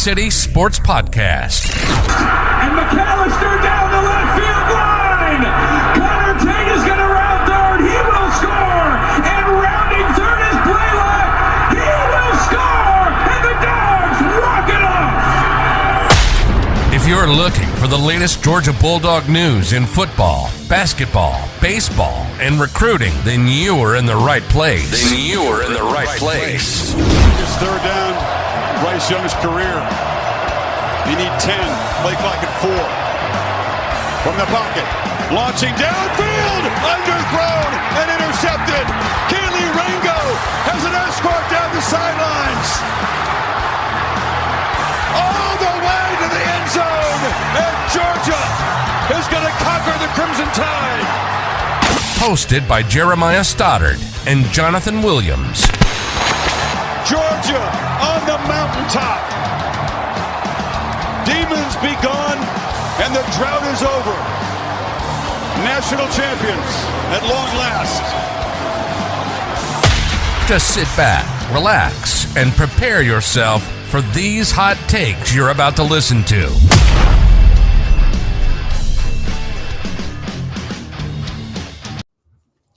City Sports Podcast. And McAllister down the left field line. Connor Tate is going to round third. He will score. And rounding third is Blaylock. He will score. And the Dawgs walk it off. If you're looking for the latest Georgia Bulldog news in football, basketball, baseball, and recruiting, then you are in the right place. It's third down, Bryce Young's career. You need 10, play clock at 4. From the pocket, launching downfield, underthrown and intercepted. Keely Ringo has an escort down the sidelines. All the way to the end zone, and Georgia is going to conquer the Crimson Tide. Hosted by Jeremiah Stoddard and Jonathan Williams. Georgia on the mountaintop. Demons be gone, and the drought is over. National champions at long last. Just sit back, relax, and prepare yourself for these hot takes you're about to listen to.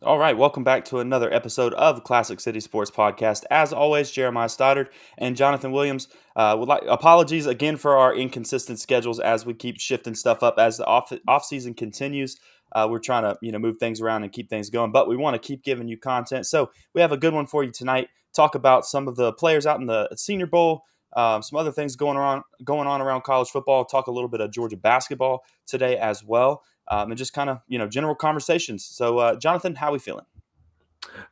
All right, welcome back to another episode of Classic City Sports Podcast. As always, Jeremiah Stoddard and Jonathan Williams. Apologies again for our inconsistent schedules as we keep shifting stuff up as the off season continues. We're trying to move things around and keep things going, but we want to keep giving you content. So we have a good one for you tonight. Talk about some of the players out in the Senior Bowl, some other things going on around college football. Talk a little bit of Georgia basketball today as well. And just kind of, general conversations. So, Jonathan, how are we feeling?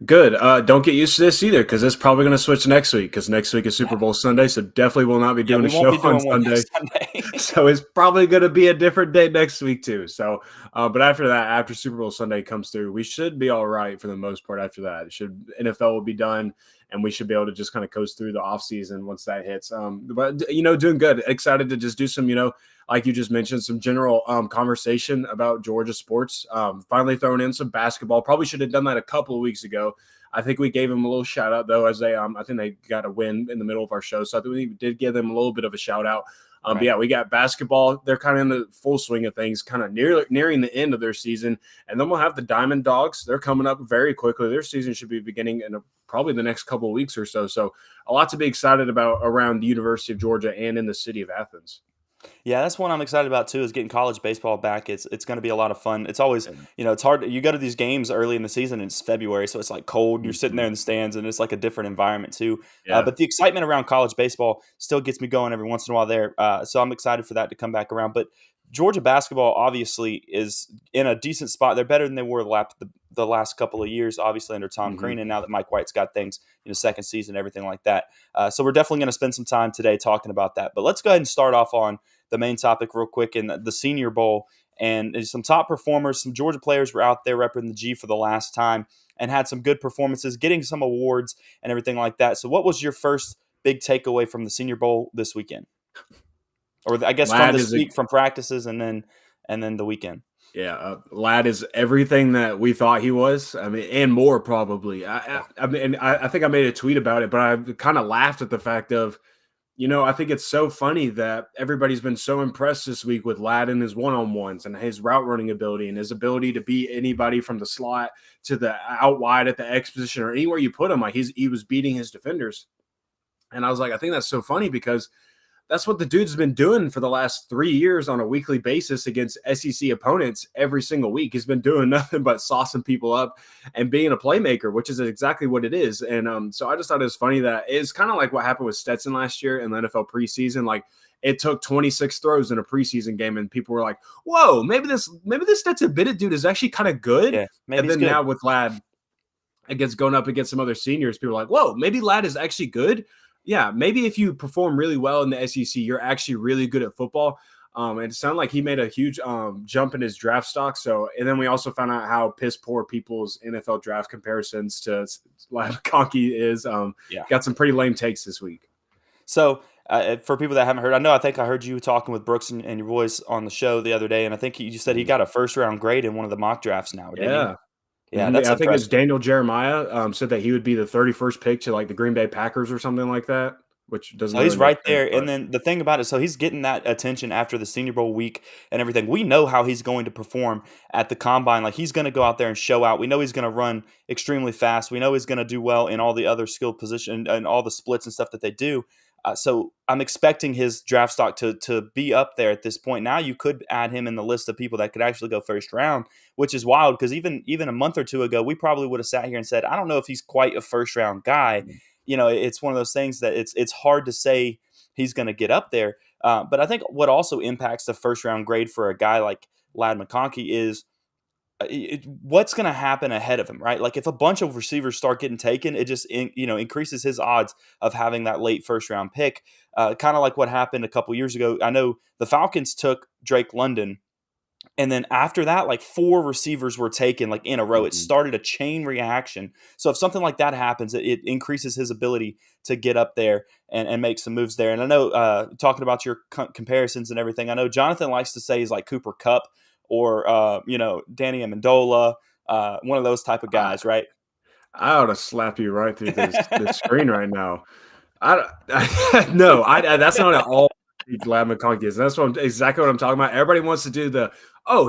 Good. Don't get used to this either because it's probably going to switch next week because next week is Super Bowl Sunday, so definitely will not be doing a show on Sunday. So it's probably going to be a different day next week too. So, but after that, after Super Bowl Sunday comes through, we should be all right for the most part after that. NFL will be done, and we should be able to just kind of coast through the offseason once that hits. But, doing good. Excited to just do some, like you just mentioned, some general conversation about Georgia sports. Finally throwing in some basketball. Probably should have done that a couple of weeks ago. I think we gave them a little shout out though, as they I think they got a win in the middle of our show. So I think we did give them a little bit of a shout out. Right. But yeah, we got basketball. They're kind of in the full swing of things, kind of nearing the end of their season. And then we'll have the Diamond Dogs. They're coming up very quickly. Their season should be beginning in probably the next couple of weeks or so. So a lot to be excited about around the University of Georgia and in the city of Athens. Yeah, that's one I'm excited about too, is getting college baseball back. It's going to be a lot of fun. It's always, it's hard. You go to these games early in the season, and it's February, so it's like cold. You're sitting there in the stands, and it's like a different environment too. Yeah. But the excitement around college baseball still gets me going every once in a while there. So I'm excited for that to come back around. But Georgia basketball obviously is in a decent spot. They're better than they were the last couple of years, obviously under Tom Crean, and now that Mike White's got things, second season, everything like that. So we're definitely going to spend some time today talking about that. But let's go ahead and start off on the main topic real quick in the Senior Bowl. And some top performers, some Georgia players were out there repping the G for the last time and had some good performances, getting some awards and everything like that. So what was your first big takeaway from the Senior Bowl this weekend? Or I guess from this week, from practices and then the weekend. Yeah, Ladd is everything that we thought he was. I mean, and more probably. I think I made a tweet about it, but I kind of laughed at the fact of, I think it's so funny that everybody's been so impressed this week with Ladd and his one-on-ones and his route running ability and his ability to beat anybody from the slot to the out wide at the X position or anywhere you put him. Like he was beating his defenders. And I was like, I think that's so funny because that's what the dude's been doing for the last 3 years on a weekly basis against SEC opponents every single week. He's been doing nothing but saucing people up and being a playmaker, which is exactly what it is. And so I just thought it was funny that it's kind of like what happened with Stetson last year in the NFL preseason. Like it took 26 throws in a preseason game, and people were like, "Whoa, maybe this Stetson Bennett dude is actually kind of good." Yeah, and then now with Ladd going up against some other seniors, people are like, "Whoa, maybe Ladd is actually good." Yeah, maybe if you perform really well in the SEC, you're actually really good at football. And it sounded like he made a huge jump in his draft stock. So, and then we also found out how piss poor people's NFL draft comparisons to Conky is. Got some pretty lame takes this week. So, for people that haven't heard, I think I heard you talking with Brooks and your boys on the show the other day, and I think you said he got a first-round grade in one of the mock drafts now, didn't he? Yeah, that's I think it's Daniel Jeremiah said that he would be the 31st pick to like the Green Bay Packers or something like that. which doesn't So he's really make right sense. there. But And then the thing about it, so he's getting that attention after the Senior Bowl week and everything. We know how he's going to perform at the combine. Like he's going to go out there and show out. We know he's going to run extremely fast. We know he's going to do well in all the other skill position and all the splits and stuff that they do. So I'm expecting his draft stock to be up there at this point. Now you could add him in the list of people that could actually go first round, which is wild because even a month or two ago, we probably would have sat here and said, I don't know if he's quite a first round guy. It's one of those things that it's hard to say he's going to get up there. But I think what also impacts the first round grade for a guy like Lad McConkey is what's going to happen ahead of him, right? Like if a bunch of receivers start getting taken, it just increases his odds of having that late first round pick. Kind of like what happened a couple years ago. I know the Falcons took Drake London. And then after that, like 4 receivers were taken like in a row. It started a chain reaction. So if something like that happens, it increases his ability to get up there and make some moves there. And I know talking about your comparisons and everything, I know Jonathan likes to say he's like Cooper Kupp or Danny Amendola, one of those type of guys, right? I ought to slap you right through this screen right now. That's not at all Lad McConkey is. That's exactly what I'm talking about. Everybody wants to do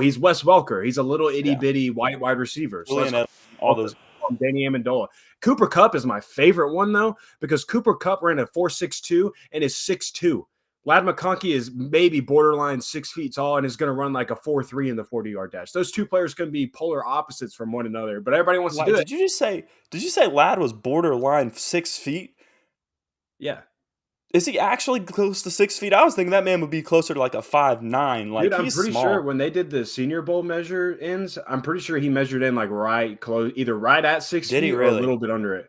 he's Wes Welker. He's a little itty bitty white wide receiver. So that's all those. Danny Amendola. Cooper Kupp is my favorite one though, because Cooper Kupp ran a 4.62 and is 6'2". Lad McConkey is maybe borderline 6 feet tall and is going to run like a 4.3 in the 40-yard dash. Those two players can be polar opposites from one another, but everybody wants to do it. Did you say Lad was borderline 6 feet? Yeah. Is he actually close to 6 feet? I was thinking that man would be closer to like a 5'9". Like, dude, I'm he's pretty small. sure when they did the Senior Bowl measure ins, I'm pretty sure he measured in like right close, either right at 6 feet or a little bit under it.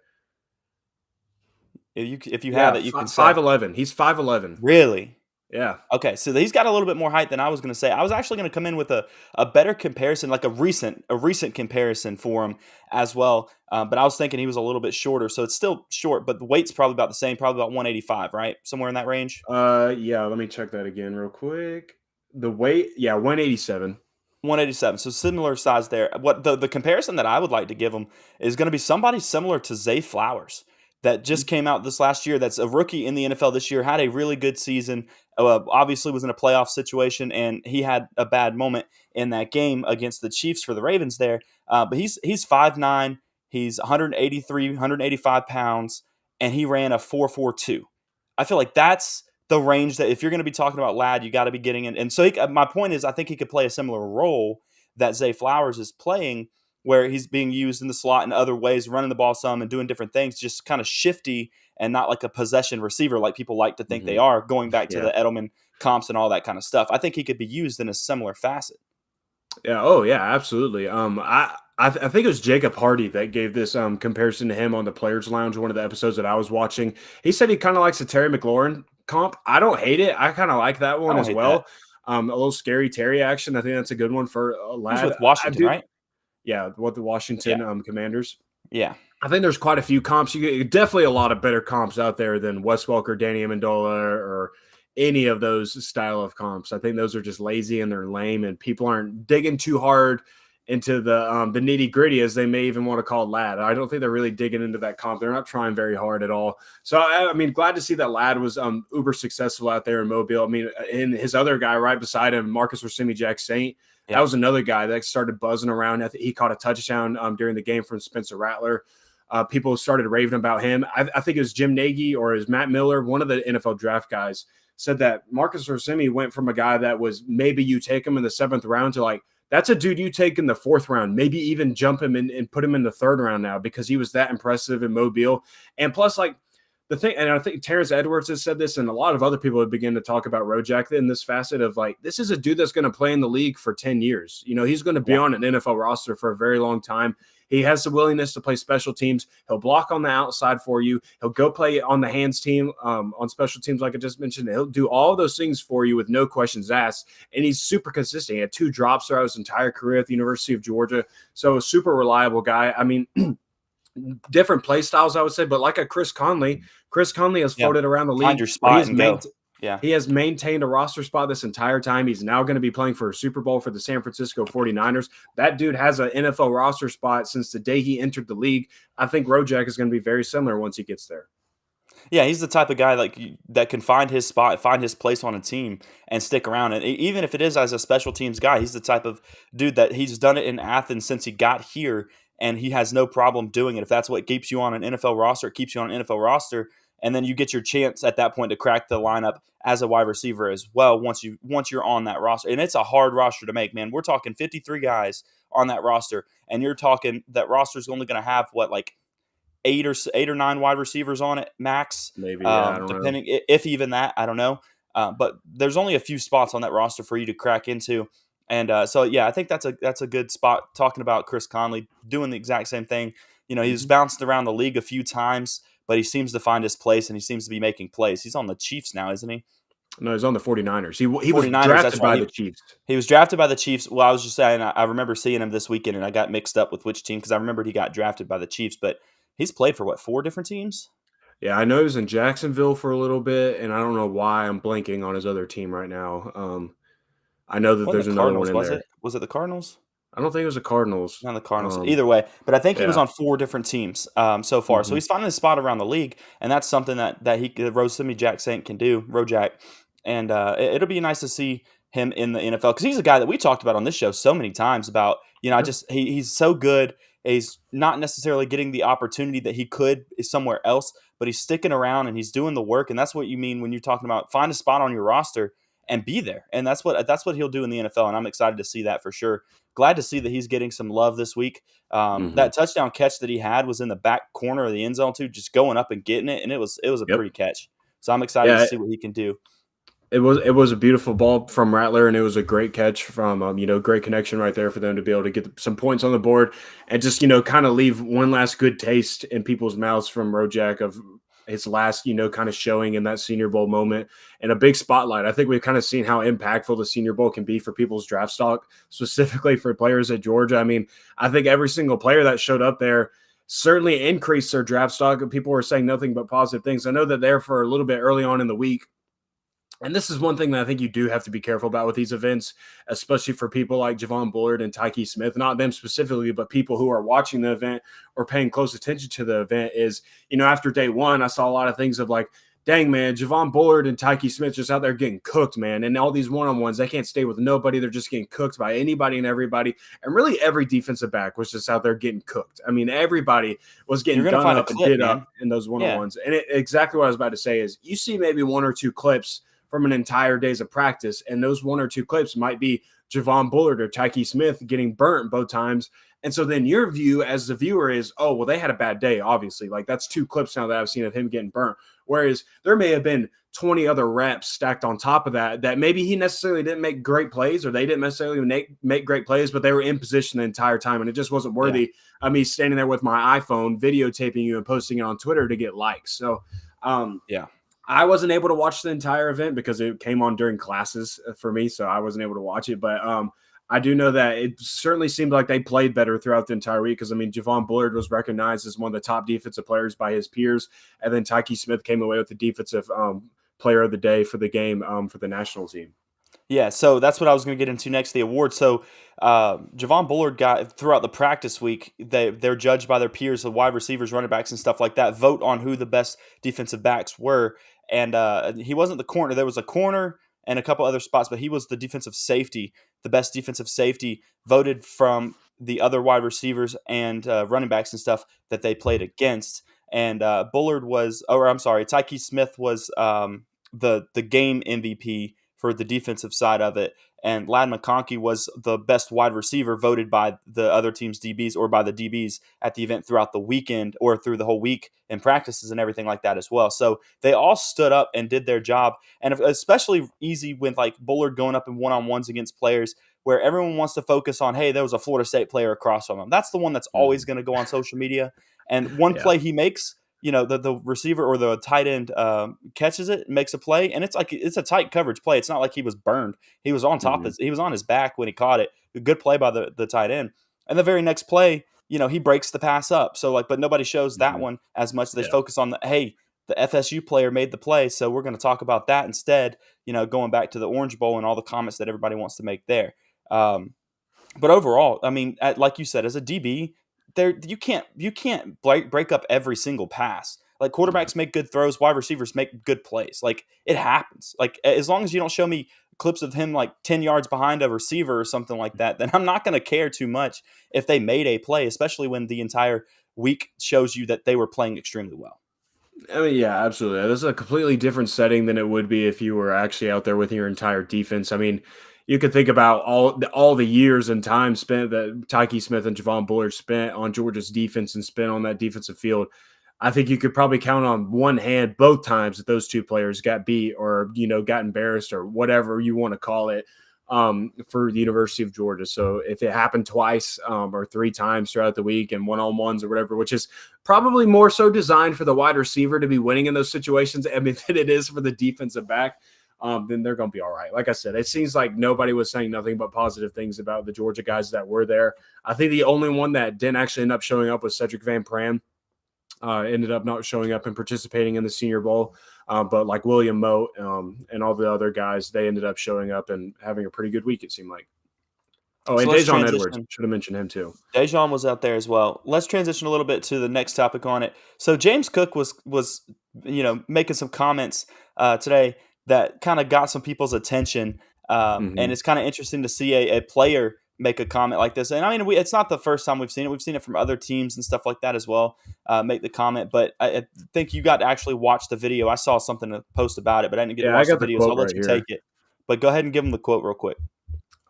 If you have it, you can 5'11". He's 5'11". Really? Yeah. Okay, so he's got a little bit more height than I was going to say. I was actually going to come in with a better comparison, like a recent comparison for him as well. But I was thinking he was a little bit shorter, so it's still short, but the weight's probably about the same, probably about 185, right? Somewhere in that range. Yeah. Let me check that again real quick. The weight, 187. 187, so similar size there. What the comparison that I would like to give him is going to be somebody similar to Zay Flowers that just came out this last year. That's a rookie in the NFL this year, had a really good season. Obviously was in a playoff situation, and he had a bad moment in that game against the Chiefs for the Ravens there. But he's 5'9", he's 183, 185 pounds, and he ran a 4.42. I feel like that's the range that if you're going to be talking about Lad, you got to be getting in. And so my point is I think he could play a similar role that Zay Flowers is playing, where he's being used in the slot in other ways, running the ball some and doing different things, just kind of shifty and not like a possession receiver like people like to think they are, going back to the Edelman comps and all that kind of stuff. I think he could be used in a similar facet. Yeah. Oh, yeah, absolutely. I think it was Jacob Hardy that gave this comparison to him on the Players Lounge, one of the episodes that I was watching. He said he kind of likes the Terry McLaurin comp. I don't hate it. I kind of like that one as well. A little scary Terry action. I think that's a good one for Lad. He's with Washington, right? Yeah, what the Washington Commanders. Yeah. I think there's quite a few comps. You get definitely a lot of better comps out there than Wes Welker, Danny Amendola, or any of those style of comps. I think those are just lazy and they're lame, and people aren't digging too hard into the nitty gritty, as they may even want to call Lad. I don't think they're really digging into that comp. They're not trying very hard at all. So, I mean, glad to see that Lad was uber successful out there in Mobile. I mean, and his other guy right beside him, Marcus Rassimi-Jack Saint, that was another guy that started buzzing around. I think he caught a touchdown during the game from Spencer Rattler. People started raving about him. I think it was Jim Nagy or it was Matt Miller, one of the NFL draft guys, said that Marcus Rassimi went from a guy that was maybe you take him in the 7th round to like, that's a dude you take in the 4th round, maybe even jump him and put him in the 3rd round now because he was that impressive in Mobile. And plus, like, the thing, and I think Terrence Edwards has said this, and a lot of other people have begun to talk about Rojak in this facet of like, this is a dude that's going to play in the league for 10 years. You know, he's going to be on an NFL roster for a very long time. He has the willingness to play special teams. He'll block on the outside for you. He'll go play on the hands team, on special teams, like I just mentioned. He'll do all of those things for you with no questions asked. And he's super consistent. He had 2 drops throughout his entire career at the University of Georgia. So a super reliable guy. I mean, different play styles, I would say, but like a Chris Conley has floated around the league. Find your spot and go. He has maintained a roster spot this entire time. He's now going to be playing for a Super Bowl for the San Francisco 49ers. That dude has an NFL roster spot since the day he entered the league. I think Rojak is going to be very similar once he gets there. Yeah, he's the type of guy that can find his spot, find his place on a team, and stick around. And even if it is as a special teams guy, he's the type of dude that he's done it in Athens since he got here, and he has no problem doing it. If that's what keeps you on an NFL roster, it keeps you on an NFL roster, and then you get your chance at that point to crack the lineup as a wide receiver as well. Once you're on that roster, and it's a hard roster to make, man. We're talking 53 guys on that roster, and you're talking that roster is only going to have what, like, eight or nine wide receivers on it max, Maybe, yeah, I don't know. depending, if even that, I don't know. But there's only a few spots on that roster for you to crack into, and so yeah, I think that's a good spot. Talking about Chris Conley doing the exact same thing. He's bounced around the league a few times, but he seems to find his place and he seems to be making plays. He's on the Chiefs now, isn't he? No, he's on the 49ers. He was 49ers, drafted that's by right. the Chiefs. He was drafted by the Chiefs. Well, I was just saying, I remember seeing him this weekend, and I got mixed up with which team because I remembered he got drafted by the Chiefs, but he's played for what, 4 different teams? Yeah, I know he was in Jacksonville for a little bit, and I don't know why I'm blanking on his other team right now. I know that Wasn't there's the another Cardinals, one in was there. it? Was it the Cardinals? I don't think it was the Cardinals. Not the Cardinals. Either way, but I think he was Yeah. on 4 different teams so far. So Mhm. he's finding his spot around the league, and that's something that Rosemi Jack Saint can do, Rojack. And it'll be nice to see him in the NFL because he's a guy that we talked about on this show so many times about, he's so good. He's not necessarily getting the opportunity that he could somewhere else, but he's sticking around and he's doing the work. And that's what you mean when you're talking about find a spot on your roster and be there. And that's what he'll do in the NFL. And I'm excited to see that for sure. Glad to see that he's getting some love this week. Mhm. That touchdown catch that he had was in the back corner of the end zone too, just going up and getting it, and it was a Yep. pretty catch. So I'm excited Yeah, to see what he can do. it was a beautiful ball from Rattler, and it was a great catch from great connection right there for them to be able to get some points on the board and just kind of leave one last good taste in people's mouths from Rojak of his last kind of showing in that Senior Bowl moment and a big spotlight. I think we've kind of seen how impactful the Senior Bowl can be for people's draft stock, specifically for players at Georgia. I mean, I think every single player that showed up there certainly increased their draft stock, and people were saying nothing but positive things. I know that there for a little bit early on in the week. And this is one thing that I think you do have to be careful about with these events, especially for people like Javon Bullard and Tyke Smith, not them specifically, but people who are watching the event or paying close attention to the event is, after day one, I saw a lot of things of like, dang, man, Javon Bullard and Tyke Smith just out there getting cooked, man. And all these one-on-ones, they can't stay with nobody. They're just getting cooked by anybody and everybody. And really every defensive back was just out there getting cooked. I mean, everybody was getting You're gonna done find a up and clip, did man. up in those one-on-ones. And exactly what I was about to say is you see maybe 1 or 2 clips from an entire days of practice. And those 1 or 2 clips might be Javon Bullard or Tyke Smith getting burnt both times. And so then your view as the viewer is, oh, well, they had a bad day, obviously. Like that's 2 clips now that I've seen of him getting burnt. Whereas there may have been 20 other reps stacked on top of that maybe he necessarily didn't make great plays or they didn't necessarily make great plays, but they were in position the entire time. And it just wasn't worthy of me standing there with my iPhone videotaping you and posting it on Twitter to get likes. So, I wasn't able to watch the entire event because it came on during classes for me, so I wasn't able to watch it. But I do know that it certainly seemed like they played better throughout the entire week because, I mean, Javon Bullard was recognized as one of the top defensive players by his peers, and then Tyke Smith came away with the defensive player of the day for the game for the national team. Yeah, so that's what I was going to get into next, the award. So Javon Bullard got throughout the practice week, they're judged by their peers, the wide receivers, running backs, and stuff like that, vote on who the best defensive backs were. And he wasn't the corner. There was a corner and a couple other spots, but he was the defensive safety, the best defensive safety voted from the other wide receivers and running backs and stuff that they played against. And Tyke Smith was the game MVP for the defensive side of it. And Lad McConkey was the best wide receiver voted by the other team's DBs or by the DBs at the event throughout the weekend or through the whole week in practices and everything like that as well. So they all stood up and did their job. And especially easy with like Bullard going up in one-on-ones against players where everyone wants to focus on, hey, there was a Florida State player across from him. That's the one that's always going to go on social media. And one play he makes, the receiver or the tight end catches it, makes a play, and it's a tight coverage play. It's not like he was burned. He was on top. He was on his back when he caught it. A good play by the tight end. And the very next play, he breaks the pass up. So but nobody shows that one as much. They focus on the FSU player made the play, so we're going to talk about that instead. Going back to the Orange Bowl and all the comments that everybody wants to make there. But overall, I mean, like you said, as a DB, you can't break up every single pass. Like quarterbacks make good throws, wide receivers make good plays. Like it happens. Like as long as you don't show me clips of him like 10 yards behind a receiver or something like that, then I'm not going to care too much if they made a play, especially when the entire week shows you that they were playing extremely well. I mean, yeah, absolutely. This is a completely different setting than it would be if you were actually out there with your entire defense. I mean, you could think about all the years and time spent that Tyke Smith and Javon Bullard spent on Georgia's defense and spent on that defensive field. I think you could probably count on one hand both times that those two players got beat or, got embarrassed or whatever you want to call it for the University of Georgia. So if it happened twice or three times throughout the week and one-on-ones or whatever, which is probably more so designed for the wide receiver to be winning in those situations, I mean, than it is for the defensive back, then they're going to be all right. Like I said, it seems like nobody was saying nothing but positive things about the Georgia guys that were there. I think the only one that didn't actually end up showing up was Cedric Van Pran. Ended up not showing up and participating in the Senior Bowl. But like William Moat and all the other guys, they ended up showing up and having a pretty good week, it seemed like. Oh, and Dejon Edwards. Should have mentioned him too. Dejon was out there as well. Let's transition a little bit to the next topic on it. So James Cook was making some comments today that kind of got some people's attention. And it's kind of interesting to see a player make a comment like this. And I mean, it's not the first time we've seen it. We've seen it from other teams and stuff like that as well, make the comment. But I think you got to actually watch the video. I saw something to post about it, but I didn't get to watch the video, so I'll let you take it. But go ahead and give them the quote real quick.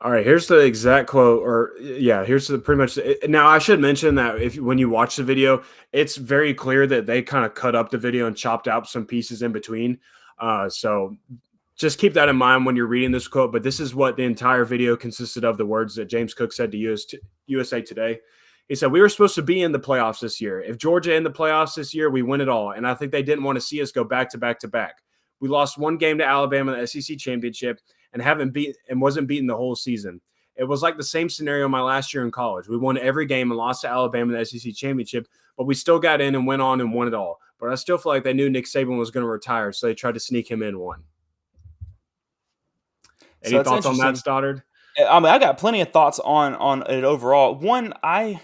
All right, here's the exact quote, here's the pretty much. Now, I should mention that when you watch the video, it's very clear that they kind of cut up the video and chopped out some pieces in between. So just keep that in mind when you're reading this quote. But this is what the entire video consisted of, the words that James Cook said to USA Today. He said, "We were supposed to be in the playoffs this year. If Georgia in the playoffs this year, we win it all. And I think they didn't want to see us go back to back to back. We lost one game to Alabama in the SEC championship and wasn't beaten the whole season. It was like the same scenario my last year in college. We won every game and lost to Alabama in the SEC championship, but we still got in and went on and won it all. But I still feel like they knew Nick Saban was going to retire, so they tried to sneak him in one." Any thoughts on that, Stoddard? I mean, I got plenty of thoughts on it overall. One, I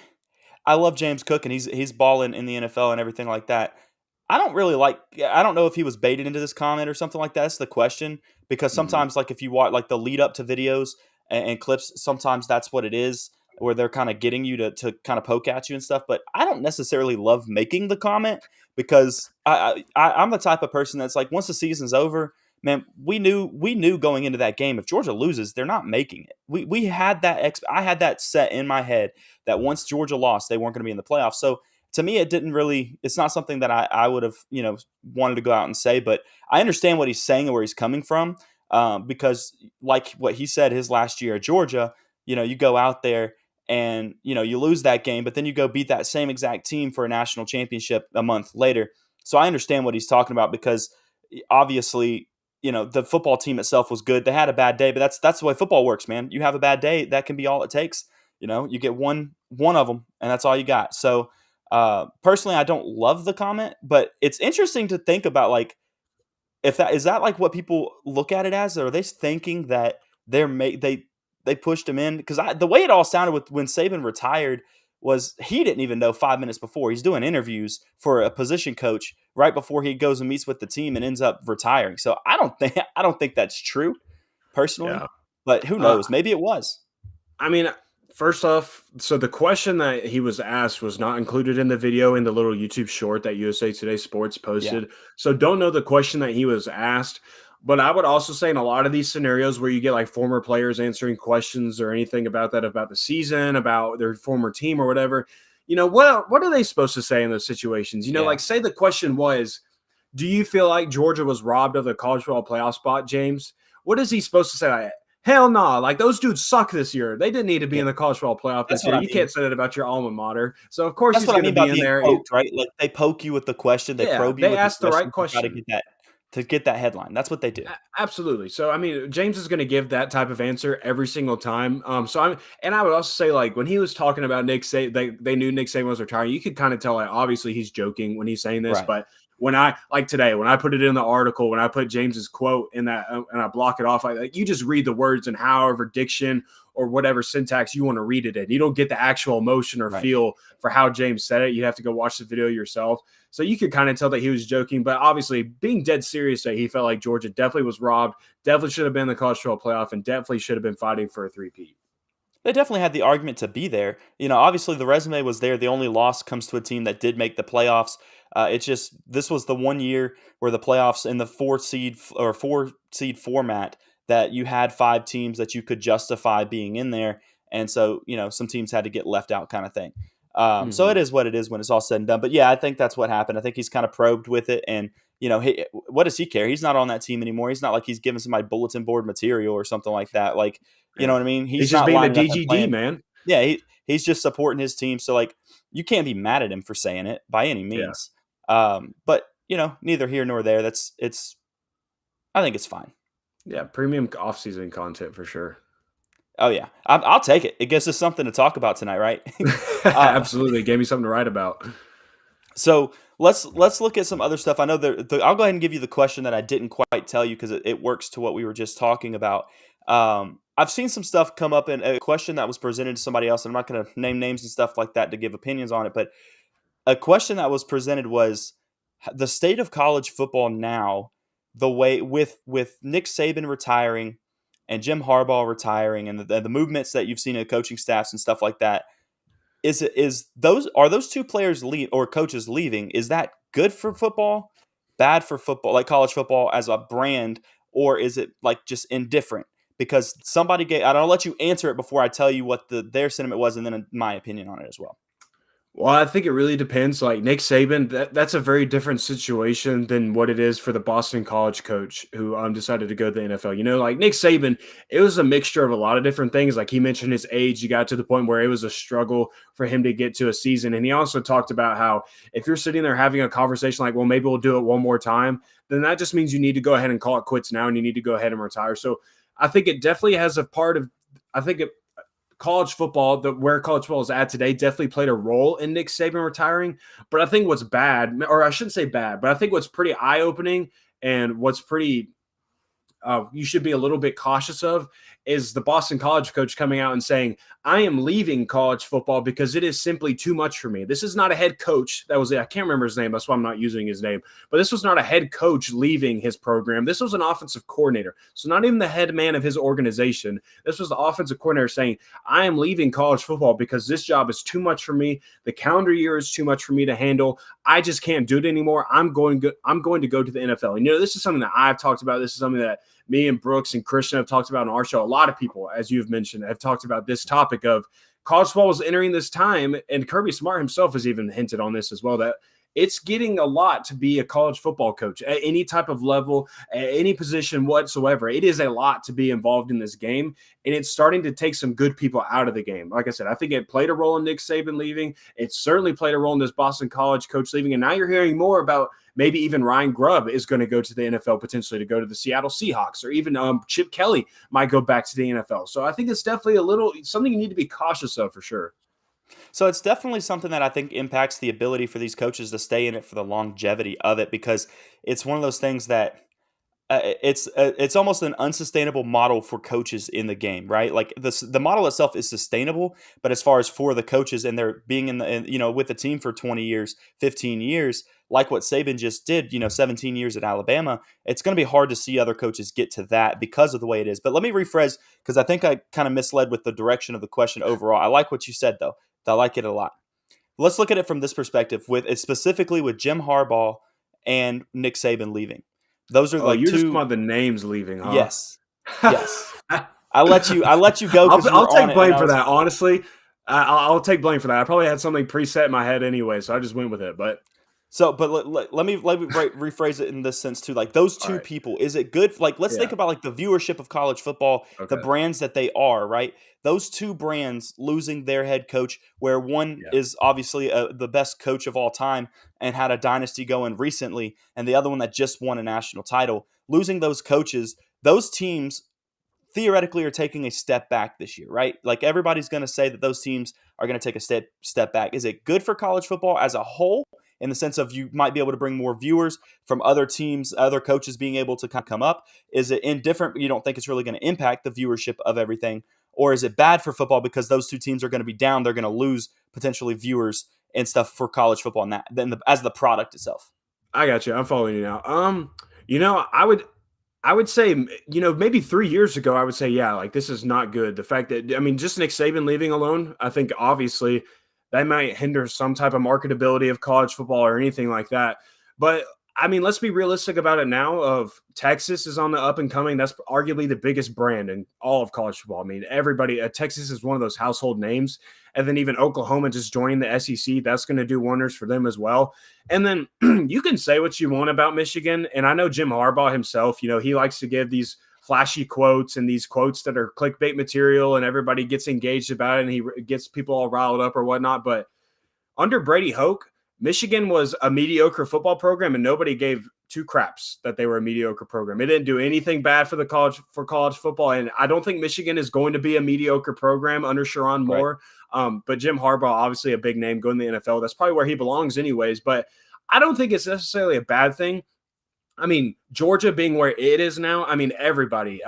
love James Cook, and he's balling in the NFL and everything like that. I don't know if he was baited into this comment or something like that. That's the question, because sometimes like if you watch like the lead up to videos and clips, sometimes that's what it is, where they're kind of getting you to kind of poke at you and stuff. But I don't necessarily love making the comment, because I'm the type of person that's like, once the season's over, man, we knew going into that game, if Georgia loses, they're not making it. We had that I had that set in my head that once Georgia lost, they weren't going to be in the playoffs. So to me, it's not something that I would have, wanted to go out and say, but I understand what he's saying and where he's coming from. Because like what he said his last year at Georgia, you go out there and, you lose that game, but then you go beat that same exact team for a national championship a month later. So I understand what he's talking about, because obviously, the football team itself was good. They had a bad day, but that's the way football works, man. You have a bad day, that can be all it takes. You get one of them, and that's all you got. So personally, I don't love the comment, but it's interesting to think about, like, if that is like what people look at it as, or are they thinking that they pushed him in? Because the way it all sounded with when Saban retired was he didn't even know 5 minutes before. He's doing interviews for a position coach right before he goes and meets with the team and ends up retiring. So I don't think that's true personally, but who knows? Maybe it was. I mean, first off, so the question that he was asked was not included in the video in the little YouTube short that USA Today Sports posted. Yeah. So don't know the question that he was asked. But I would also say in a lot of these scenarios where you get like former players answering questions or anything about the season, about their former team or whatever, what are they supposed to say in those situations? Like say the question was, do you feel like Georgia was robbed of the college football playoff spot, James? What is he supposed to say? Like, hell no. Nah. Like, those dudes suck this year. They didn't need to be in the college football playoff this year. You can't say that about your alma mater. So, of course, he's going to be in there. Poked, right? Like, they poke you with the question. They probe you with ask the right question. To get that headline. That's what they do. Absolutely. So, I mean, James is going to give that type of answer every single time. I would also say, like, when he was talking about Nick Saban, they knew Nick Saban was retiring. You could kind of tell, like, obviously he's joking when he's saying this, right. But when I like today, when I put it in the article, when I put James's quote in that and I block it off, like you just read the words and however diction or whatever syntax you want to read it in. You don't get the actual emotion or feel for how James said it. You have to go watch the video yourself. So you could kind of tell that he was joking, but obviously being dead serious that he felt like Georgia definitely was robbed, definitely should have been in the college football playoff, and definitely should have been fighting for a three-peat. They definitely had the argument to be there. Obviously the resume was there. The only loss comes to a team that did make the playoffs. It's just this was the one year where the playoffs in the four seed format that you had 5 teams that you could justify being in there, and so some teams had to get left out, kind of thing. So it is what it is when it's all said and done. But yeah, I think that's what happened. I think he's kind of probed with it, and what does he care? He's not on that team anymore. He's not like he's giving somebody bulletin board material or something like that. Like, you know what I mean? He's just not being a lining up and DGD, playing. man. Yeah, he's just supporting his team. So like, you can't be mad at him for saying it by any means. But neither here nor there. I think it's fine. Yeah, premium off-season content for sure. Oh yeah, I'll take it. It gives us something to talk about tonight, right? Absolutely, it gave me something to write about. So let's look at some other stuff. I know I'll go ahead and give you the question that I didn't quite tell you because it works to what we were just talking about. I've seen some stuff come up in a question that was presented to somebody else, and I'm not going to name names and stuff like that to give opinions on it, but a question that was presented was the state of college football now, the way with Nick Saban retiring and Jim Harbaugh retiring and the movements that you've seen in coaching staffs and stuff like that. Are those 2 players or coaches leaving? Is that good for football, bad for football, like college football as a brand, or is it like just indifferent? Because I'll let you answer it before I tell you what their sentiment was, and then my opinion on it as well. Well, I think it really depends. Like Nick Saban, that's a very different situation than what it is for the Boston College coach who decided to go to the NFL. Like Nick Saban, it was a mixture of a lot of different things. Like he mentioned his age. He got to the point where it was a struggle for him to get to a season. And he also talked about how if you're sitting there having a conversation like, well, maybe we'll do it one more time, then that just means you need to go ahead and call it quits now and you need to go ahead and retire. So I think it definitely has a part of college football, where college football is at today, definitely played a role in Nick Saban retiring. But I think what's bad, or I shouldn't say bad, but I think what's pretty eye-opening and what's pretty you should be a little bit cautious of is the Boston College coach coming out and saying, I am leaving college football because it is simply too much for me. This is not a head coach. I can't remember his name. That's why I'm not using his name. But this was not a head coach leaving his program. This was an offensive coordinator. So not even the head man of his organization. This was the offensive coordinator saying, I am leaving college football because this job is too much for me. The calendar year is too much for me to handle. I just can't do it anymore. I'm going to go to the NFL. And this is something that I've talked about. This is something that me and Brooks and Christian have talked about on our show. A lot of people, as you've mentioned, have talked about this topic of college football is entering this time, and Kirby Smart himself has even hinted on this as well, that it's getting a lot to be a college football coach at any type of level, at any position whatsoever. It is a lot to be involved in this game, and it's starting to take some good people out of the game. Like I said, I think it played a role in Nick Saban leaving. It certainly played a role in this Boston College coach leaving, and now you're hearing more about maybe even Ryan Grubb is going to go to the NFL potentially to go to the Seattle Seahawks, or even Chip Kelly might go back to the NFL. So I think it's definitely something you need to be cautious of for sure. So it's definitely something that I think impacts the ability for these coaches to stay in it for the longevity of it, because it's one of those things that it's almost an unsustainable model for coaches in the game, right? Like the model itself is sustainable, but as far as for the coaches and they're being with the team for 20 years, 15 years, like what Saban just did, 17 years at Alabama, it's going to be hard to see other coaches get to that because of the way it is. But let me rephrase, because I think I kind of misled with the direction of the question overall. I like what you said, though. I like it a lot. Let's look at it from this perspective, specifically with Jim Harbaugh and Nick Saban leaving. Those are you're two. Just about the names leaving, huh? Yes. I let you go. I'll take blame for that. Honestly, I'll take blame for that. I probably had something preset in my head anyway, so I just went with it. But let me rephrase it in this sense too. Like those two people, is it good? Like let's think about like the viewership of college football, the brands that they are, right? Those two brands losing their head coach, where one is obviously the best coach of all time and had a dynasty going recently, and the other one that just won a national title. Losing those coaches, those teams theoretically are taking a step back this year, right? Like everybody's going to say that those teams are going to take a step back. Is it good for college football as a whole? in the sense of you might be able to bring more viewers from other teams, other coaches being able to kind of come up? Is it indifferent? You don't think it's really going to impact the viewership of everything? Or is it bad for football because those two teams are going to be down? They're going to lose potentially viewers and stuff for college football and that as the product itself. I got you. I'm following you now. I would say, maybe 3 years ago, I would say, yeah, like this is not good. The fact that, just Nick Saban leaving alone, I think obviously that might hinder some type of marketability of college football or anything like that. But let's be realistic about it now. Texas is on the up and coming. That's arguably the biggest brand in all of college football. Everybody, Texas is one of those household names. And then even Oklahoma just joining the SEC. That's going to do wonders for them as well. And then you can say what you want about Michigan. And I know Jim Harbaugh himself, he likes to give these flashy quotes and these quotes that are clickbait material and everybody gets engaged about it and he gets people all riled up or whatnot. But under Brady Hoke, Michigan was a mediocre football program and nobody gave two craps that they were a mediocre program. It didn't do anything bad for college football. And I don't think Michigan is going to be a mediocre program under Sherrone Moore. Right. But Jim Harbaugh, obviously a big name going to the NFL. That's probably where he belongs anyways. But I don't think it's necessarily a bad thing. Georgia being where it is now, everybody,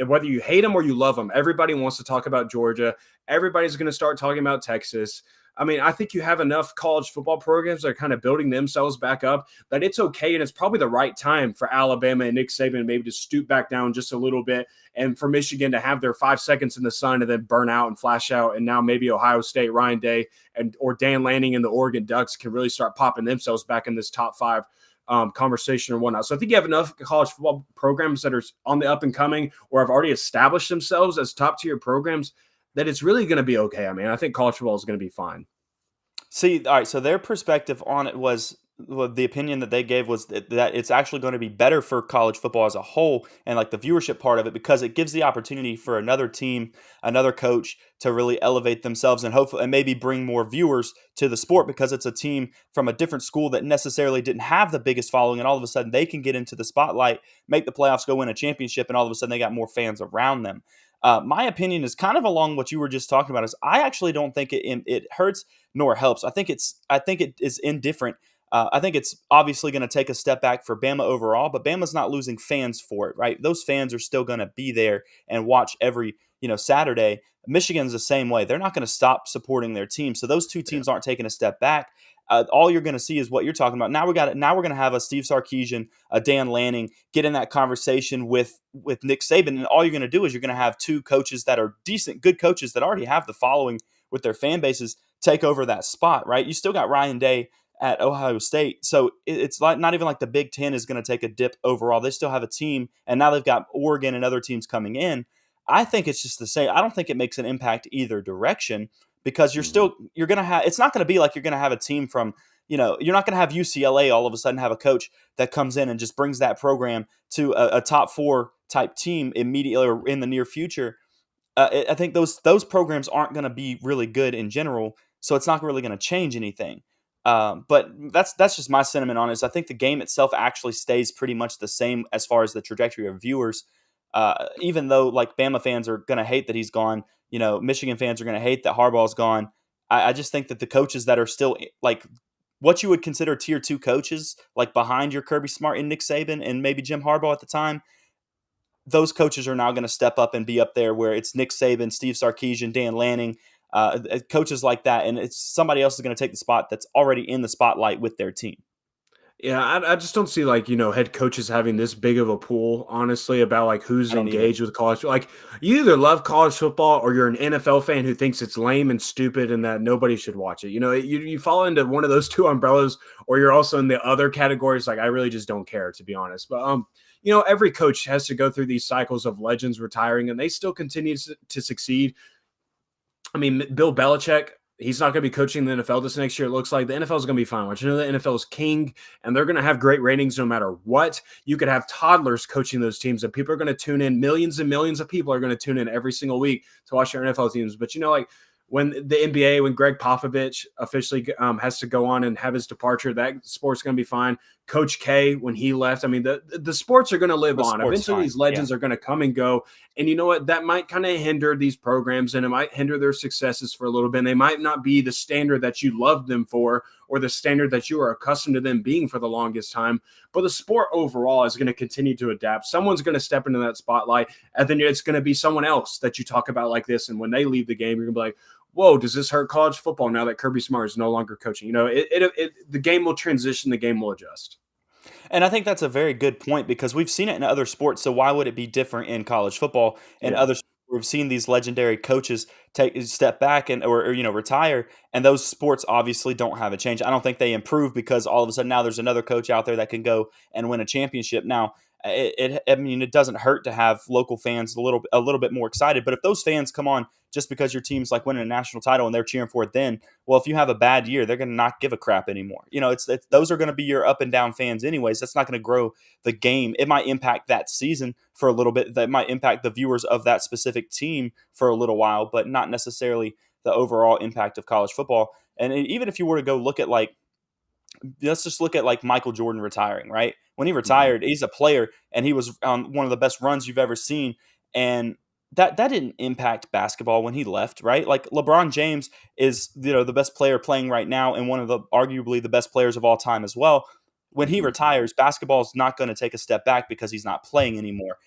whether you hate them or you love them, everybody wants to talk about Georgia. Everybody's going to start talking about Texas. I think you have enough college football programs that are kind of building themselves back up that it's okay. And it's probably the right time for Alabama and Nick Saban maybe to stoop back down just a little bit. And for Michigan to have their 5 seconds in the sun and then burn out and flash out. And now maybe Ohio State, Ryan Day, or Dan Lanning and the Oregon Ducks can really start popping themselves back in this top 5 conversation or whatnot. So I think you have enough college football programs that are on the up and coming or have already established themselves as top tier programs that it's really going to be okay. I think college football is going to be fine. See, all right, so their perspective on it was, the opinion that they gave was that it's actually going to be better for college football as a whole and like the viewership part of it because it gives the opportunity for another team, another coach to really elevate themselves and hopefully and maybe bring more viewers to the sport because it's a team from a different school that necessarily didn't have the biggest following and all of a sudden they can get into the spotlight, make the playoffs, go win a championship, and all of a sudden they got more fans around them. My opinion is kind of along what you were just talking about. Is I actually don't think it hurts nor helps. I think it is indifferent. I think it's obviously going to take a step back for Bama overall, but Bama's not losing fans for it, right? Those fans are still going to be there and watch every Saturday. Michigan's the same way. They're not going to stop supporting their team. So those two teams aren't taking a step back. All you're going to see is what you're talking about. Now we're going to have a Steve Sarkisian, a Dan Lanning get in that conversation with Nick Saban, and all you're going to do is you're going to have two coaches that are decent, good coaches that already have the following with their fan bases take over that spot, right? You still got Ryan Day at Ohio State, so it's like not even like the Big Ten is going to take a dip overall. They still have a team, and now they've got Oregon and other teams coming in. I think it's just the same. I don't think it makes an impact either direction. Because you're going to have, it's not going to be like you're going to have a team from, you're not going to have UCLA all of a sudden have a coach that comes in and just brings that program to a top 4 type team immediately or in the near future. I think those programs aren't going to be really good in general, so it's not really going to change anything. But that's just my sentiment on it. Is I think the game itself actually stays pretty much the same as far as the trajectory of viewers. Even though like Bama fans are going to hate that he's gone, Michigan fans are going to hate that Harbaugh's gone. I just think that the coaches that are still like what you would consider tier 2 coaches, like behind your Kirby Smart and Nick Saban and maybe Jim Harbaugh at the time, those coaches are now going to step up and be up there where it's Nick Saban, Steve Sarkisian, Dan Lanning, coaches like that. And it's somebody else is going to take the spot that's already in the spotlight with their team. Yeah, I just don't see head coaches having this big of a pool, honestly, about who's engaged with college. Like you either love college football or you're an NFL fan who thinks it's lame and stupid and that nobody should watch it. You fall into one of those two umbrellas, or you're also in the other categories. Like I really just don't care, to be honest. But every coach has to go through these cycles of legends retiring, and they still continue to succeed. Bill Belichick. He's not going to be coaching the NFL this next year. It looks like the NFL is going to be fine. The NFL is king, and they're going to have great ratings no matter what. You could have toddlers coaching those teams, and people are going to tune in. Millions and millions of people are going to tune in every single week to watch their NFL teams. But when the NBA, when Greg Popovich officially has to go on and have his departure, that sport's going to be fine. Coach K when he left. I mean, the sports are going to live on. Eventually, fine. these legends are going to come and go. And you know what? That might kind of hinder these programs, and it might hinder their successes for a little bit. And they might not be the standard that you love them for, or the standard that you are accustomed to them being for the longest time. But the sport overall is going to continue to adapt. Someone's going to step into that spotlight, and then it's going to be someone else that you talk about like this. And when they leave the game, you're going to be like, whoa, does this hurt college football now that Kirby Smart is no longer coaching? You know, the game will transition, the game will adjust. And I think that's a very good point because we've seen it in other sports. So why would it be different in college football and other sports? We've seen these legendary coaches take a step back and or retire, and those sports obviously don't have a change. I don't think they improve because all of a sudden now there's another coach out there that can go and win a championship. Now, it doesn't hurt to have local fans a little bit more excited. But if those fans come on just because your team's like winning a national title and they're cheering for it, then well, if you have a bad year, they're going to not give a crap anymore. You know, it's those are going to be your up and down fans anyways. That's not going to grow the game. It might impact that season for a little bit. That might impact the viewers of that specific team for a little while, but not necessarily the overall impact of college football. And even if you were to go look at let's just look at like Michael Jordan retiring, right? When he retired, he's a player and he was on one of the best runs you've ever seen. And that didn't impact basketball when he left, right? Like LeBron James is, the best player playing right now and one of the arguably the best players of all time as well. When he retires, basketball is not going to take a step back because he's not playing anymore.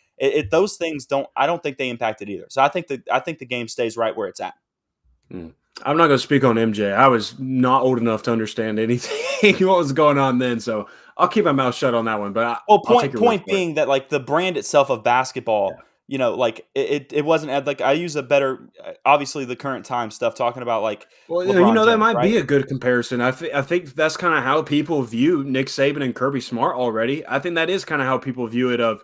Those things I don't think they impact it either. So I think the game stays right where it's at. I'm not going to speak on MJ. I was not old enough to understand anything what was going on then, so I'll keep my mouth shut on that one. But point being that like the brand itself of basketball, like it wasn't like I use a better, obviously the current time stuff talking about like. Well, LeBron that James, might right? be a good comparison. I think that's kind of how people view Nick Saban and Kirby Smart already. I think that is kind of how people view it of,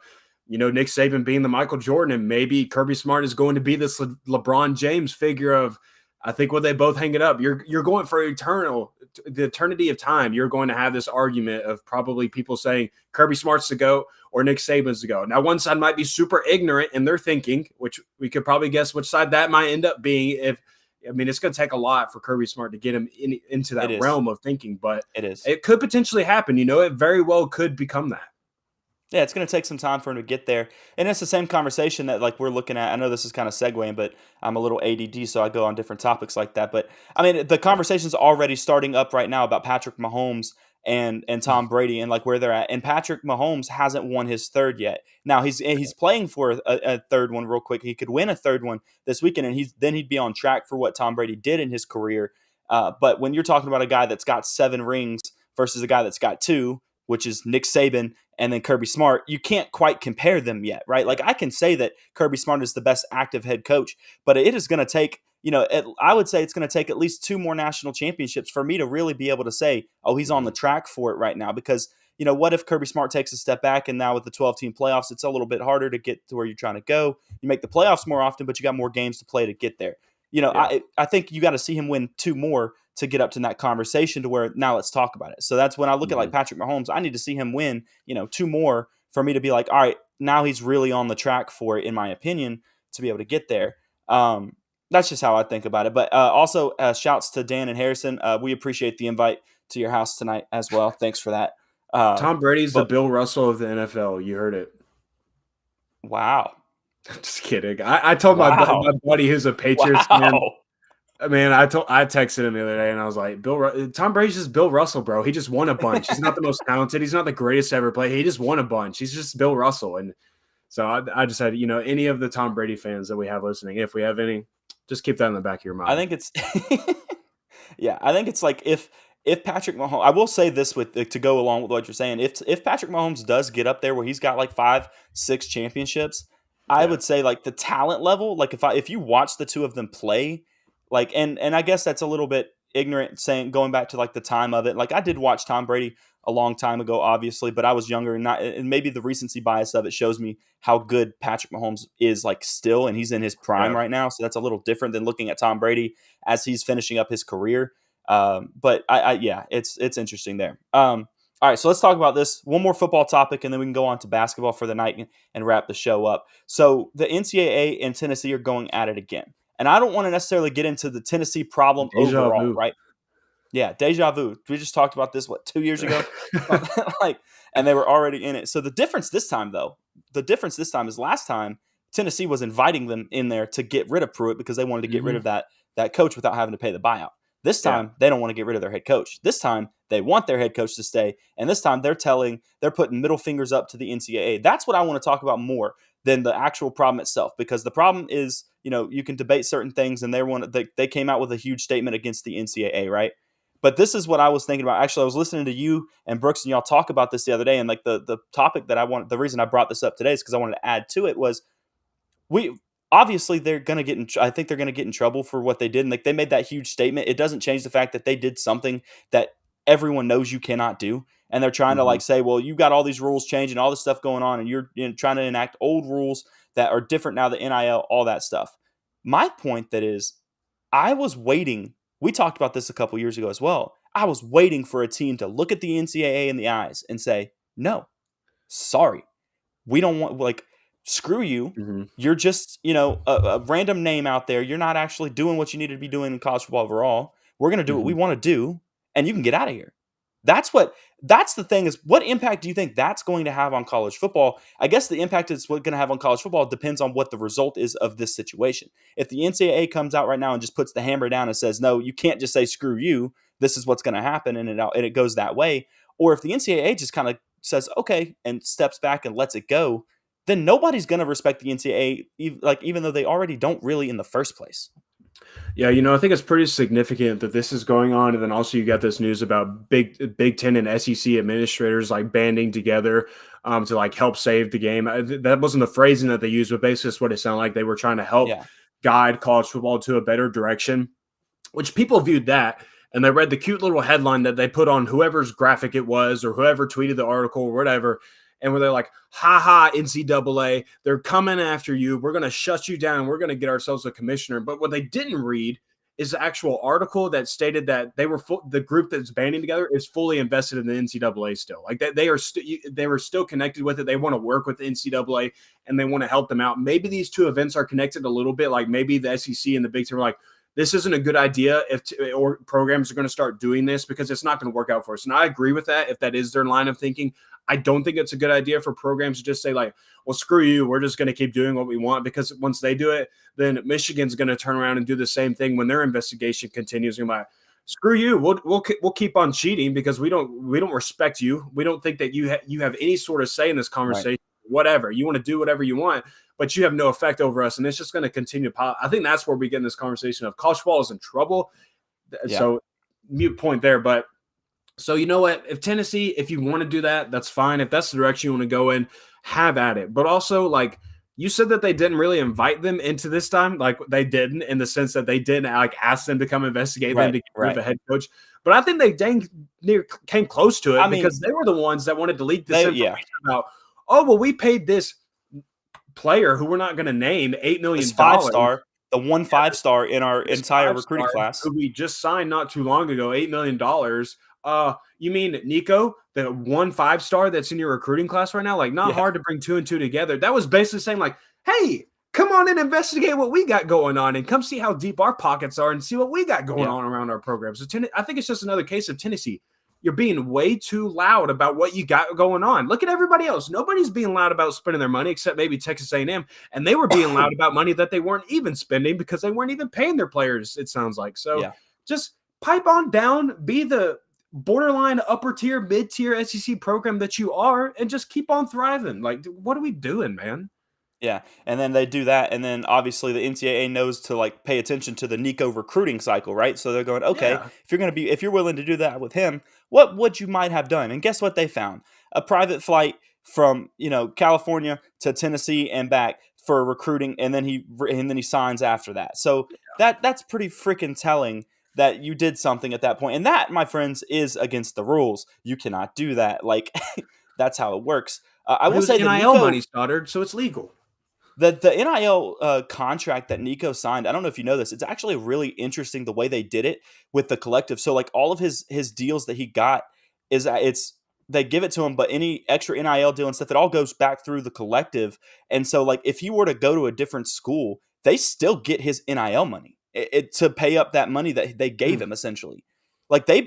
Nick Saban being the Michael Jordan and maybe Kirby Smart is going to be this LeBron James figure of. I think when they both hang it up, you're going for the eternity of time. You're going to have this argument of probably people saying Kirby Smart's to go or Nick Saban's to go. Now, one side might be super ignorant in their thinking, which we could probably guess which side that might end up being. It's going to take a lot for Kirby Smart to get him into that realm of thinking, but it could potentially happen. It very well could become that. Yeah, it's going to take some time for him to get there. And it's the same conversation that like we're looking at. I know this is kind of segueing, but I'm a little ADD, so I go on different topics like that. But I mean, the conversation's already starting up right now about Patrick Mahomes and Tom Brady and like where they're at. And Patrick Mahomes hasn't won his third yet. Now he's playing for a third one real quick. He could win a third one this weekend, and he'd be on track for what Tom Brady did in his career. But when you're talking about a guy that's got 7 rings versus a guy that's got 2, which is Nick Saban and then Kirby Smart, you can't quite compare them yet, right? Like I can say that Kirby Smart is the best active head coach, but it is going to take, I would say it's going to take at least 2 more national championships for me to really be able to say, oh, he's on the track for it right now. Because, what if Kirby Smart takes a step back and now with the 12-team playoffs, it's a little bit harder to get to where you're trying to go. You make the playoffs more often, but you got more games to play to get there. I think you got to see him win 2 more to get up to that conversation to where now let's talk about it. So that's when I look at like Patrick Mahomes, I need to see him win, 2 more for me to be like, all right, now he's really on the track for it, in my opinion, to be able to get there. That's just how I think about it. But also shouts to Dan and Harrison. We appreciate the invite to your house tonight as well. Thanks for that. Tom Brady's the Bill Russell of the NFL. You heard it. Wow. I'm just kidding. I told my buddy who's a Patriots fan. Man, I texted him the other day and I was like, Tom Brady's just Bill Russell, bro. He just won a bunch. He's not the most talented. He's not the greatest to ever play. He just won a bunch. He's just Bill Russell. And so I just said, any of the Tom Brady fans that we have listening, if we have any, just keep that in the back of your mind. I think it's I think it's like if Patrick Mahomes, I will say this to go along with what you're saying, if Patrick Mahomes does get up there where he's got like 5-6 championships, I would say like the talent level, like if you watch the 2 of them play, like, and I guess that's a little bit ignorant going back to like the time of it. Like I did watch Tom Brady a long time ago, obviously, but I was younger and maybe the recency bias of it shows me how good Patrick Mahomes is like still, and he's in his prime right now. So that's a little different than looking at Tom Brady as he's finishing up his career. But it's interesting there. All right, so let's talk about this. One more football topic, and then we can go on to basketball for the night and wrap the show up. So the NCAA and Tennessee are going at it again. And I don't want to necessarily get into the Tennessee problem overall, right? Yeah, deja vu. We just talked about this 2 years ago, like, and they were already in it. So the difference this time, though, is last time Tennessee was inviting them in there to get rid of Pruitt because they wanted to get rid of that coach without having to pay the buyout. This time they don't want to get rid of their head coach. This time they want their head coach to stay, and this time they're putting middle fingers up to the NCAA. That's what I want to talk about more than the actual problem itself, because the problem is, you can debate certain things, and they came out with a huge statement against the NCAA, right? But this is what I was thinking about. Actually, I was listening to you and Brooks and y'all talk about this the other day, and like the topic that the reason I brought this up today is because I wanted to add to it was obviously they're gonna I think they're gonna get in trouble for what they did, and like they made that huge statement. It doesn't change the fact that they did something that everyone knows you cannot do, and they're trying to like say, well, you got all these rules changing, all this stuff going on, and you're trying to enact old rules that are different now, the NIL, all that stuff. My point that is, I was waiting. We talked about this a couple years ago as well. I was waiting for a team to look at the NCAA in the eyes and say, no, sorry, we don't want, like, screw you. You're just, a random name out there. You're not actually doing what you need to be doing in college football overall. We're going to do what we want to do, and you can get out of here. That's the thing is, what impact do you think that's going to have on college football? I guess the impact it's going to have on college football depends on what the result is of this situation. If the NCAA comes out right now and just puts the hammer down and says, no, you can't just say screw you, this is what's going to happen, and it goes that way. Or if the NCAA just kind of says, okay, and steps back and lets it go, then nobody's going to respect the NCAA, even though they already don't really in the first place. Yeah, I think it's pretty significant that this is going on. And then also you got this news about Big Ten and SEC administrators like banding together to like help save the game. That wasn't the phrasing that they used, but basically it's what it sounded like. They were trying to help guide college football to a better direction, which people viewed that. And they read the cute little headline that they put on whoever's graphic it was or whoever tweeted the article or whatever. And where they're like, ha ha, NCAA, they're coming after you. We're going to shut you down. We're going to get ourselves a commissioner. But what they didn't read is the actual article that stated that the group that's banding together is fully invested in the NCAA still. Like they were still connected with it. They want to work with the NCAA and they want to help them out. Maybe these two events are connected a little bit. Like maybe the SEC and the Big Ten were like, this isn't a good idea or programs are going to start doing this because it's not going to work out for us. And I agree with that if that is their line of thinking. I don't think it's a good idea for programs to just say like, well, screw you. We're just going to keep doing what we want, because once they do it, then Michigan's going to turn around and do the same thing when their investigation continues. And like, screw you. We'll keep on cheating because we don't respect you. We don't think that you have any sort of say in this conversation. Right. Whatever you want to do, whatever you want, but you have no effect over us, and it's just going to continue to pile. I think that's where we get in this conversation of college football is in trouble. Yeah. So mute point there, but. So you know what? If Tennessee, if you want to do that, that's fine. If that's the direction you want to go in, have at it. But also, like you said, that they didn't really invite them into this time. Like they didn't, in the sense that they didn't like ask them to come investigate them to get rid of the head coach. But I think they dang near came close to it because they were the ones that wanted to leak this information about. Oh well, we paid this player who we're not going to name $8 million. 5-star. The 5-star in our entire recruiting class, who we just signed not too long ago, $8 million. You mean Nico, the 5-star that's in your recruiting class right now? Like, not hard to bring 2 and 2 together. That was basically saying, like, hey, come on and investigate what we got going on and come see how deep our pockets are and see what we got going on around our program. So I think it's just another case of Tennessee. You're being way too loud about what you got going on. Look at everybody else. Nobody's being loud about spending their money except maybe Texas A&M, and they were being loud about money that they weren't even spending because they weren't even paying their players, it sounds like. So just pipe on down, be the borderline upper tier, mid-tier SEC program that you are, and just keep on thriving. Like, what are we doing, man? Yeah, and then they do that, and then obviously the NCAA knows to like pay attention to the Nico recruiting cycle, right? So they're going, okay, if you're willing to do that with him, what would you might have done? And guess what they found? A private flight from California to Tennessee and back for recruiting, and then he signs after that. So that's pretty freaking telling that you did something at that point, and that, my friends, is against the rules. You cannot do that. Like that's how it works. I will say the NIL money, Stoddard, so it's legal. The NIL contract that Nico signed, I don't know if you know this, it's actually really interesting the way they did it with the collective. So like all of his deals that he got they give it to him, but any extra NIL deal and stuff, it all goes back through the collective. And so like if he were to go to a different school, they still get his NIL money to pay up that money that they gave him essentially. Like they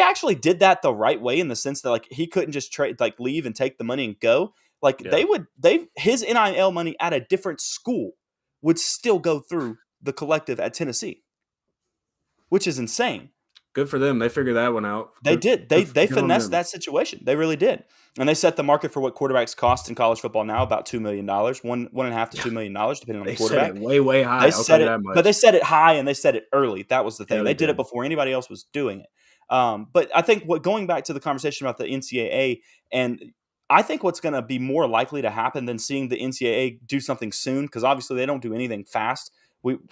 actually did that the right way in the sense that like he couldn't just leave and take the money and go. Like his NIL money at a different school would still go through the collective at Tennessee, which is insane. Good for them. They figured that one out. They did. They finessed that situation. They really did. And they set the market for what quarterbacks cost in college football now, about $2 million, $1.5 to $2 million, depending on the quarterback. Set it way, way high. They set it, but they set it high and they set it early. That was the thing. They did it before anybody else was doing it. But I think going back to the conversation about the NCAA, and I think what's going to be more likely to happen than seeing the NCAA do something soon, because obviously they don't do anything fast.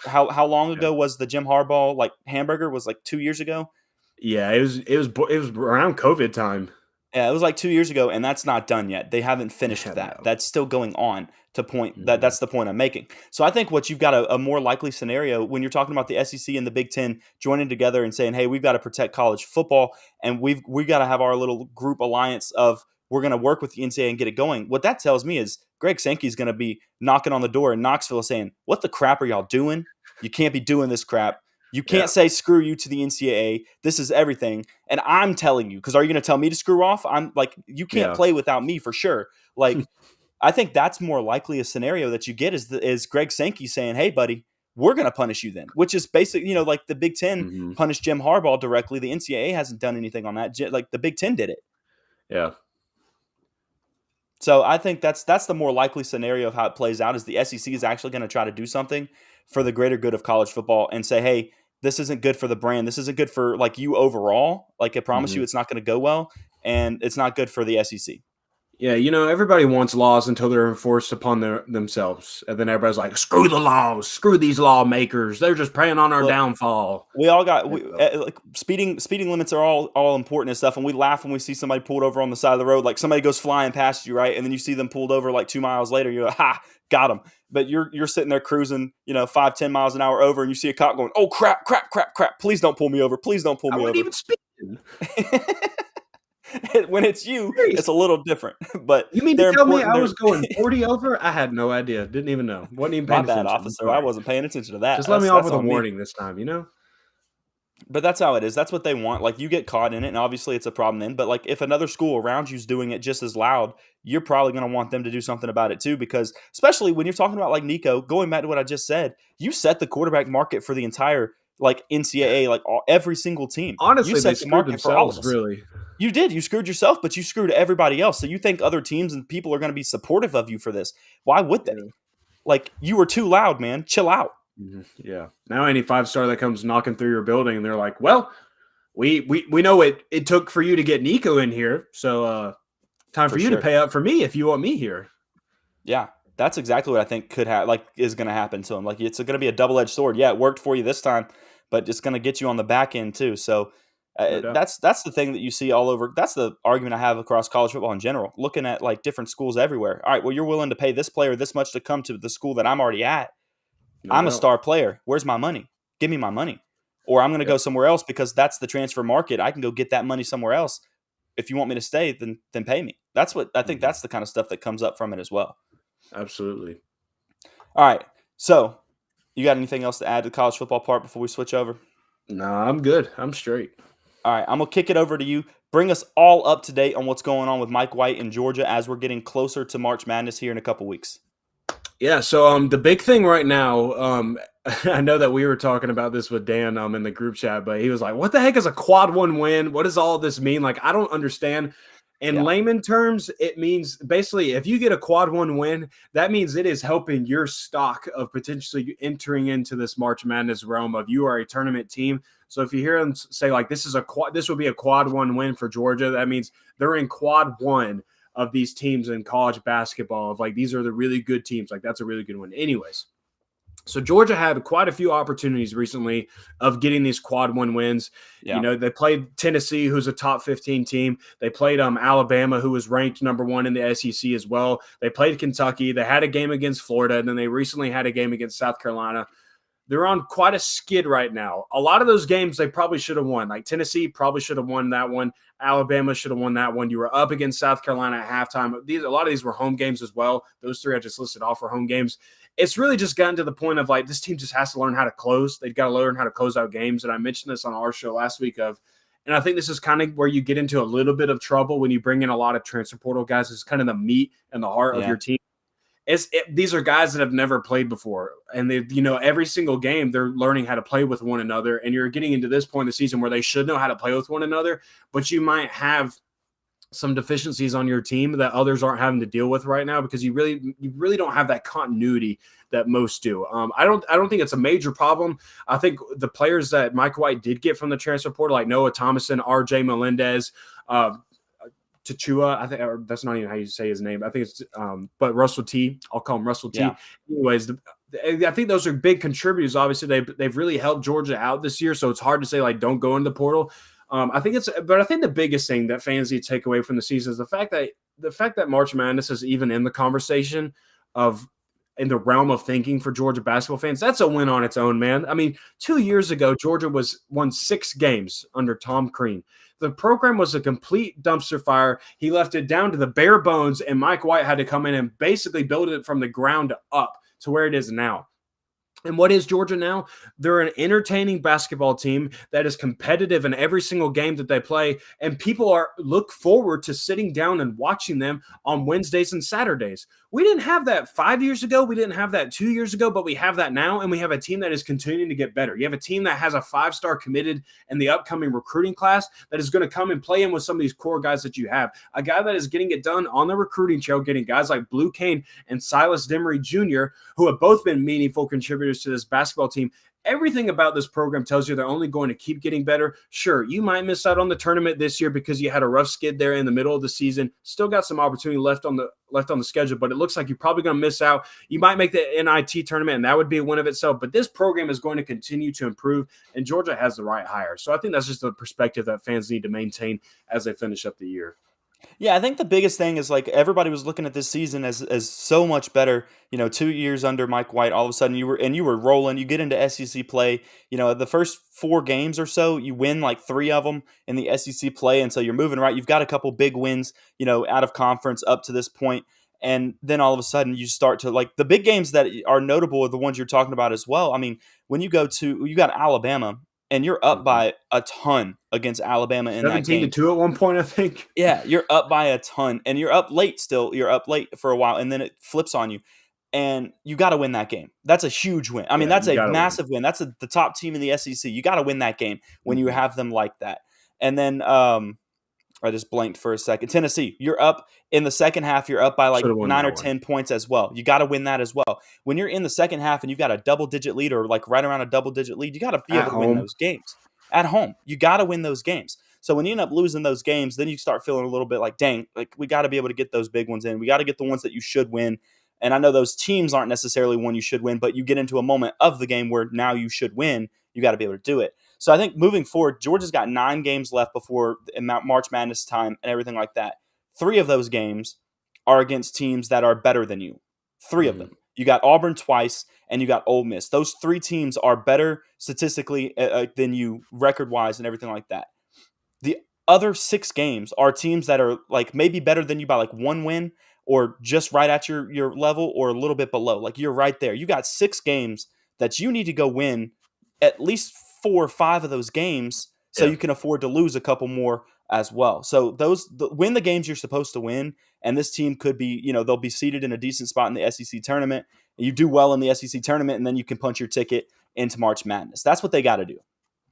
How long ago was the Jim Harbaugh hamburger? Was 2 years ago? Yeah, it was around COVID time. Yeah, it was 2 years ago, and that's not done yet. They haven't finished that. No. That's still going on to point that's the point I'm making. So I think what you've got a more likely scenario when you're talking about the SEC and the Big Ten joining together and saying, hey, we've got to protect college football, and we've got to have our little group alliance of we're going to work with the NCAA and get it going. What that tells me is Greg Sankey's going to be knocking on the door in Knoxville saying, what the crap are y'all doing? You can't be doing this crap. You can't say screw you to the NCAA. This is everything. And I'm telling you, because are you going to tell me to screw off? I'm like, you can't play without me for sure. I think that's more likely a scenario that you get is Greg Sankey saying, hey, buddy, we're going to punish you then, which is basically, like the Big Ten punished Jim Harbaugh directly. The NCAA hasn't done anything on that. Like the Big Ten did it. Yeah. So I think that's the more likely scenario of how it plays out is the SEC is actually going to try to do something for the greater good of college football and say, hey, this isn't good for the brand. This isn't good for you overall. I promise you it's not going to go well, and it's not good for the SEC. Yeah, everybody wants laws until they're enforced upon themselves. And then everybody's like, screw the laws, screw these lawmakers. They're just preying on our downfall. We all got speeding limits are all important and stuff, and we laugh when we see somebody pulled over on the side of the road. Like somebody goes flying past you, right? And then you see them pulled over 2 miles later. You're like, ha, got them. But you're sitting there cruising, 5-10 miles an hour over, and you see a cop going, oh, crap. Please don't pull me over. Please don't pull me over. I wasn't even speeding. When it's you, it's a little different. But you mean to tell me I was going 40 over? I had no idea. Didn't even know. Wasn't even paying attention. My bad, officer. I wasn't paying attention to that. Just let me off with a warning this time, But that's how it is. That's what they want. You get caught in it, and obviously it's a problem then. But if another school around you is doing it just as loud, you're probably going to want them to do something about it too. Because especially when you're talking about Nico, going back to what I just said, you set the quarterback market for the entire NCAA, every single team. Honestly, you set they screwed themselves, really. You did. You screwed yourself, but you screwed everybody else. So you think other teams and people are going to be supportive of you for this? Why would they? You were too loud, man. Chill out. Yeah. Now any 5-star that comes knocking through your building and they're like, well, we know it took for you to get Nico in here. So time for you to pay up for me if you want me here. Yeah. That's exactly what I think is going to happen to him. It's going to be a double-edged sword. Yeah, it worked for you this time, but it's going to get you on the back end too. So that's the thing that you see all over. That's the argument I have across college football in general. Looking at different schools everywhere. All right, well, you're willing to pay this player this much to come to the school that I'm already at. I'm a star player. Where's my money? Give me my money. Or I'm going to go somewhere else because that's the transfer market. I can go get that money somewhere else. If you want me to stay, then pay me. That's what I think. That's the kind of stuff that comes up from it as well. Absolutely. All right. So, you got anything else to add to the college football part before we switch over? No, I'm good. I'm straight. All right. I'm going to kick it over to you. Bring us all up to date on what's going on with Mike White in Georgia as we're getting closer to March Madness here in a couple weeks. Yeah, so the big thing right now, I know that we were talking about this with Dan in the group chat, but he was like, what the heck is a quad one win? What does all this mean? I don't understand. In layman terms, it means basically if you get a quad one win, that means it is helping your stock of potentially entering into this March Madness realm of you are a tournament team. So if you hear them say this would be a quad one win for Georgia, that means they're in quad one of these teams in college basketball of these are the really good teams. That's a really good one. Anyways, so Georgia had quite a few opportunities recently of getting these quad one wins. Yeah. They played Tennessee, who's a top 15 team. They played Alabama, who was ranked number 1 in the SEC as well. They played Kentucky. They had a game against Florida, and then they recently had a game against South Carolina. They're on quite a skid right now. A lot of those games they probably should have won. Tennessee probably should have won that one. Alabama should have won that one. You were up against South Carolina at halftime. A lot of these were home games as well. Those three I just listed off were home games. it's really just gotten to the point of like, this team just has to learn how to close. They've got to learn how to close out games. And I mentioned this on our show last week and I think this is kind of where you get into a little bit of trouble when you bring in a lot of transfer portal guys. It's kind of the meat and the heart of your team. These are guys that have never played before, and they, every single game they're learning how to play with one another. And you're getting into this point in the season where they should know how to play with one another, but you might have some deficiencies on your team that others aren't having to deal with right now because you really don't have that continuity that most do. I don't think it's a major problem. I think the players that Mike White did get from the transfer portal, like Noah Thomason, RJ Melendez, Tachua, I think, or that's not even how you say his name. I think it's, but Russell T. I'll call him Russell T. Yeah. Anyways, I think those are big contributors. Obviously, they've really helped Georgia out this year, so it's hard to say like don't go in the portal. I think the biggest thing that fans need to take away from the season is the fact that March Madness is even in the conversation in the realm of thinking for Georgia basketball fans. That's a win on its own, man. I mean, 2 years ago, Georgia won 6 games under Tom Crean. The program was a complete dumpster fire. He left it down to the bare bones, and Mike White had to come in and basically build it from the ground up to where it is now. And what is Georgia now? They're an entertaining basketball team that is competitive in every single game that they play, and people look forward to sitting down and watching them on Wednesdays and Saturdays. We didn't have that 5 years ago. We didn't have that 2 years ago, but we have that now, and we have a team that is continuing to get better. You have a team that has a 5-star committed in the upcoming recruiting class that is going to come and play in with some of these core guys that you have. A guy that is getting it done on the recruiting trail, getting guys like Blue Kane and Silas Demery Jr., who have both been meaningful contributors to this basketball team. Everything about this program tells you they're only going to keep getting better. Sure, you might miss out on the tournament this year because you had a rough skid there in the middle of the season. Still got some opportunity left on the schedule, but it looks like you're probably going to miss out. You might make the NIT tournament, and that would be a win of itself. But this program is going to continue to improve, and Georgia has the right hire. So I think that's just the perspective that fans need to maintain as they finish up the year. Yeah, I think the biggest thing is like everybody was looking at this season as so much better. 2 years under Mike White, all of a sudden you were rolling. You get into SEC play. The first 4 games or so, you win like 3 of them in the SEC play, and so you're moving right. You've got a couple big wins, out of conference up to this point, and then all of a sudden you start to like the big games that are notable are the ones you're talking about as well. I mean, when you got Alabama. And you're up by a ton against Alabama in that game. 17-2 at one point, I think. Yeah, you're up by a ton, and you're up late still. You're up late for a while, and then it flips on you, and you got to win that game. That's a huge win. I mean, that's a massive win. That's the top team in the SEC. You got to win that game when you have them like that. And then I just blanked for a second. Tennessee, you're up in the second half. You're up by like 9 or 10 points as well. You got to win that as well. When you're in the second half and you've got a double-digit lead or like right around a double-digit lead, you got to be able to win those games. At home, you got to win those games. So when you end up losing those games, then you start feeling a little bit like, dang, like we got to be able to get those big ones in. We got to get the ones that you should win. And I know those teams aren't necessarily one you should win, but you get into a moment of the game where now you should win. You got to be able to do it. So I think moving forward, Georgia's got 9 games left before March Madness time and everything like that. 3 of those games are against teams that are better than you. 3 of them. You got Auburn twice, and you got Ole Miss. Those 3 teams are better statistically than you record-wise and everything like that. The other 6 games are teams that are like maybe better than you by like 1 win or just right at your level or a little bit below. Like you're right there. You got 6 games that you need to go win at least 4 or 5 of those games so you can afford to lose a couple more as well. So win the games you're supposed to win, and this team could be, they'll be seated in a decent spot in the SEC tournament. You do well in the SEC tournament, and then you can punch your ticket into March Madness. That's what they got to do.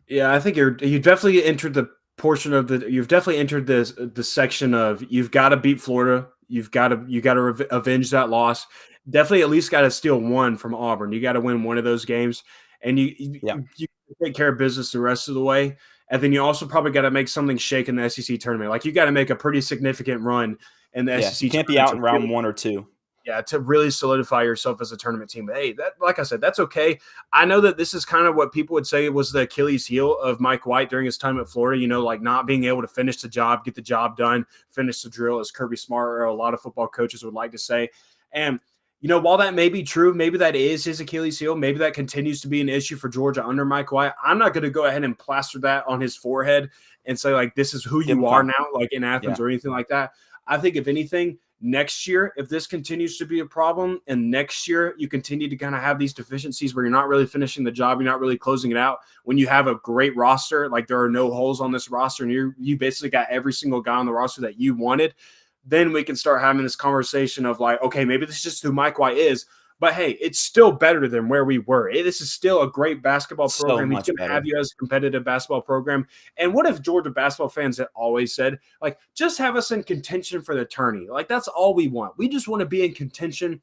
Yeah, I think you definitely entered the portion of you've definitely entered the section of you've got to beat Florida. You got to avenge that loss. Definitely at least got to steal 1 from Auburn. You got to win one of those games, and you take care of business the rest of the way. And then you also probably got to make something shake in the SEC tournament. Like you got to make a pretty significant run in the SEC. You can't be out in round 1 or 2. Yeah, to really solidify yourself as a tournament team. But hey, like I said, that's okay. I know that this is kind of what people would say was the Achilles heel of Mike White during his time at Florida, like not being able to finish the job, get the job done, finish the drill, as Kirby Smart or a lot of football coaches would like to say. And while that may be true, maybe that is his Achilles heel. Maybe that continues to be an issue for Georgia under Mike White. I'm not going to go ahead and plaster that on his forehead and say, like, this is who you are now, like in Athens or anything like that. I think if anything, next year, if this continues to be a problem and next year you continue to kind of have these deficiencies where you're not really finishing the job, you're not really closing it out, when you have a great roster, like there are no holes on this roster and you basically got every single guy on the roster that you wanted, then we can start having this conversation of like, okay, maybe this is just who Mike White is. But hey, it's still better than where we were. This is still a great basketball program. He's going to have you as a competitive basketball program. And what if Georgia basketball fans had always said, like, just have us in contention for the tourney? Like, that's all we want. We just want to be in contention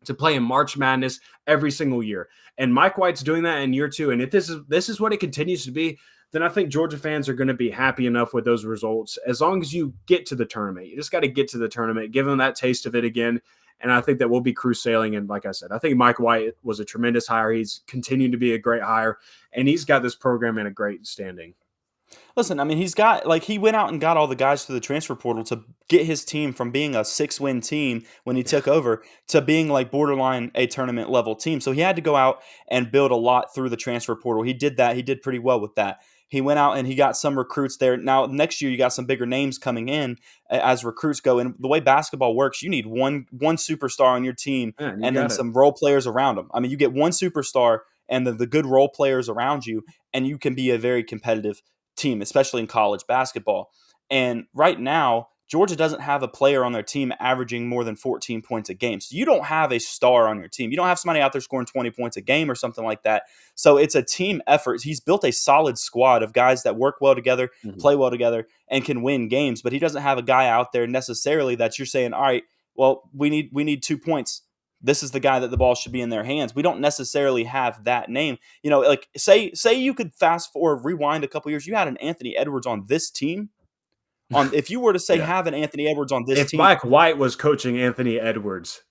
to play in March Madness every single year. And Mike White's doing that in year 2. And if this is what it continues to be, then I think Georgia fans are going to be happy enough with those results. As long as you get to the tournament, you just got to get to the tournament, give them that taste of it again. And I think that we'll be cruise sailing. And like I said, I think Mike White was a tremendous hire. He's continued to be a great hire, and he's got this program in a great standing. Listen, I mean, he went out and got all the guys through the transfer portal to get his team from being a 6-win team when he took over to being like borderline a tournament level team. So he had to go out and build a lot through the transfer portal. He did that. He did pretty well with that. He went out and he got some recruits there. Now, next year, you got some bigger names coming in as recruits go. And the way basketball works, you need one superstar on your team and then some role players around them. I mean, you get one superstar and the good role players around you, and you can be a very competitive team, especially in college basketball. And right now, Georgia doesn't have a player on their team averaging more than 14 points a game. So you don't have a star on your team. You don't have somebody out there scoring 20 points a game or something like that. So it's a team effort. He's built a solid squad of guys that work well together, play well together, and can win games. But he doesn't have a guy out there necessarily that you're saying, all right, well, we need 2 points. This is the guy that the ball should be in their hands. We don't necessarily have that name. You know, like say you could fast forward, rewind a couple years. You had an Anthony Edwards on this team. If you were to say have an Anthony Edwards on this team. If Mike White was coaching Anthony Edwards,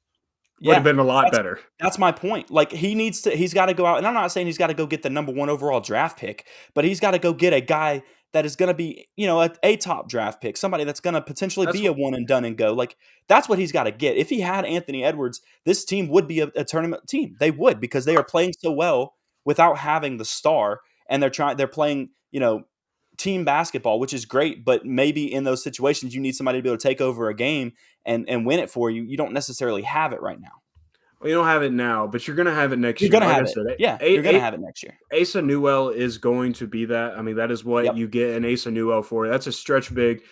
would have been a lot better. That's my point. Like he's got to go out, and I'm not saying he's got to go get the number 1 overall draft pick, but he's got to go get a guy that is going to be, you know, a top draft pick, somebody that's going to potentially be a one and done and go. Like that's what he's got to get. If he had Anthony Edwards, this team would be a tournament team. They would, because they are playing so well without having the star, and they're playing, you know, team basketball, which is great, but maybe in those situations you need somebody to be able to take over a game and win it for you. You don't necessarily have it right now. Well, you don't have it now, but you're going to have it next year. You're going to have it. You're going to have it next year. Asa Newell is going to be that. I mean, that is what you get an Asa Newell for. That's a stretch big,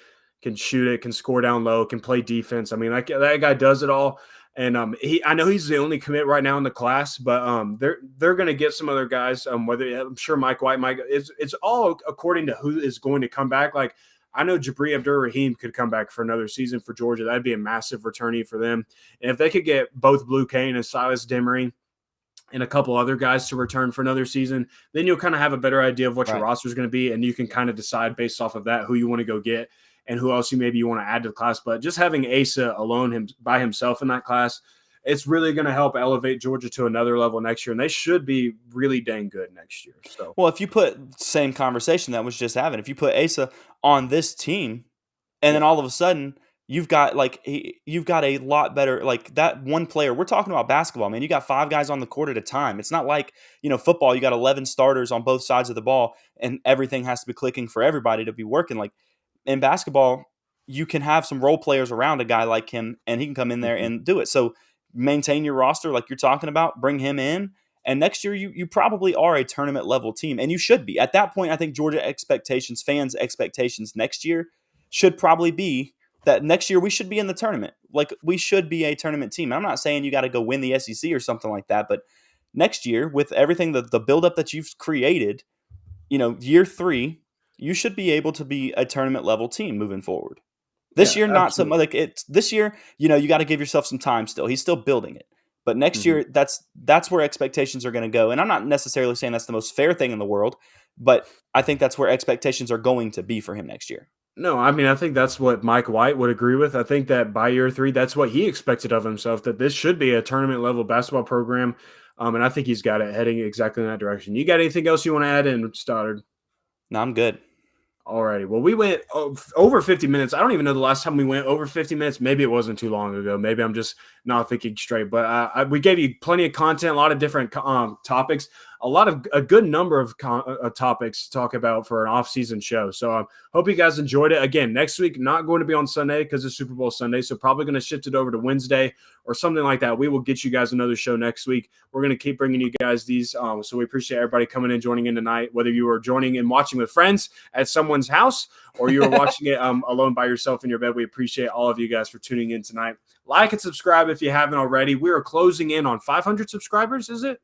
can shoot it, can score down low, can play defense. I mean, that guy does it all. And I know he's the only commit right now in the class, but they're going to get some other guys. Whether I'm sure Mike White, it's all according to who is going to come back. Like I know Jabri Abdur-Rahim could come back for another season for Georgia. That'd be a massive returnee for them. And if they could get both Blue Kane and Silas Demery and a couple other guys to return for another season, then you'll kind of have a better idea of what your roster is going to be, and you can kind of decide based off of that who you want to go get and who else you want to add to the class. But just having Asa alone by himself in that class, it's really going to help elevate Georgia to another level next year, and they should be really dang good next year. So, well, if you put same conversation that was just having, if you put Asa on this team, and then all of a sudden you've got a lot better, like that one player. We're talking about basketball, man. You got 5 guys on the court at a time. It's not like, you know, football. You got 11 starters on both sides of the ball, and everything has to be clicking for everybody to be working. Like in basketball, you can have some role players around a guy like him, and he can come in there and do it. So maintain your roster like you're talking about, bring him in, and next year you probably are a tournament level team, and you should be. At that point, I think Georgia fans' expectations next year should probably be that next year we should be in the tournament. Like we should be a tournament team. I'm not saying you got to go win the SEC or something like that, but next year with everything, the buildup that you've created, you know, year 3, you should be able to be a tournament level team moving forward. This year, not so much. Like it's this year, you know, you got to give yourself some time still. He's still building it. But next year, that's where expectations are going to go. And I'm not necessarily saying that's the most fair thing in the world, but I think that's where expectations are going to be for him next year. No, I mean, I think that's what Mike White would agree with. I think that by year 3, that's what he expected of himself, that this should be a tournament level basketball program. And I think he's got it heading exactly in that direction. You got anything else you want to add in, Stoddard? No, I'm good. Alrighty. Well, we went over 50 minutes. I don't even know the last time we went over 50 minutes. Maybe it wasn't too long ago. Maybe I'm just not thinking straight. But we gave you plenty of content, a lot of different topics, a good number of topics to talk about for an off-season show. So hope you guys enjoyed it. Again, next week, not going to be on Sunday because it's Super Bowl Sunday. So probably going to shift it over to Wednesday or something like that. We will get you guys another show next week. We're going to keep bringing you guys these. So we appreciate everybody coming in, joining in tonight, whether you were joining and watching with friends at someone's house or you were watching it alone by yourself in your bed. We appreciate all of you guys for tuning in tonight. Like and subscribe if you haven't already. We are closing in on 500 subscribers, is it?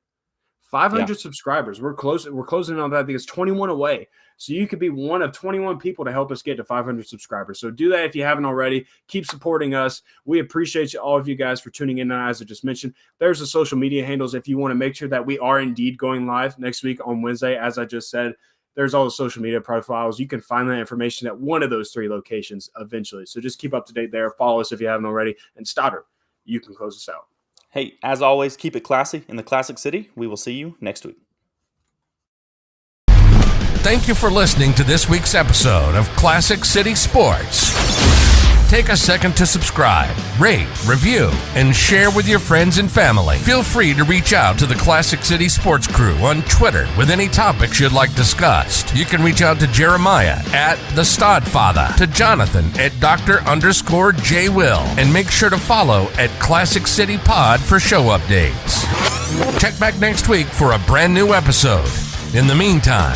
500 subscribers. We're closing on that. I think it's 21 away. So you could be one of 21 people to help us get to 500 subscribers. So do that if you haven't already. Keep supporting us. We appreciate all of you guys for tuning in. As I just mentioned, there's the social media handles if you want to make sure that we are indeed going live next week on Wednesday. As I just said, there's all the social media profiles. You can find that information at one of those 3 locations eventually. So just keep up to date there. Follow us if you haven't already. And Stoddard, you can close us out. Hey, as always, keep it classy in the Classic City. We will see you next week. Thank you for listening to this week's episode of Classic City Sports. Take a second to subscribe, rate, review, and share with your friends and family. Feel free to reach out to the Classic City Sports crew on Twitter with any topics you'd like discussed. You can reach out to Jeremiah at The Stodfather, to Jonathan at Dr._J Will, and make sure to follow at Classic City Pod for show updates. Check back next week for a brand new episode. In the meantime,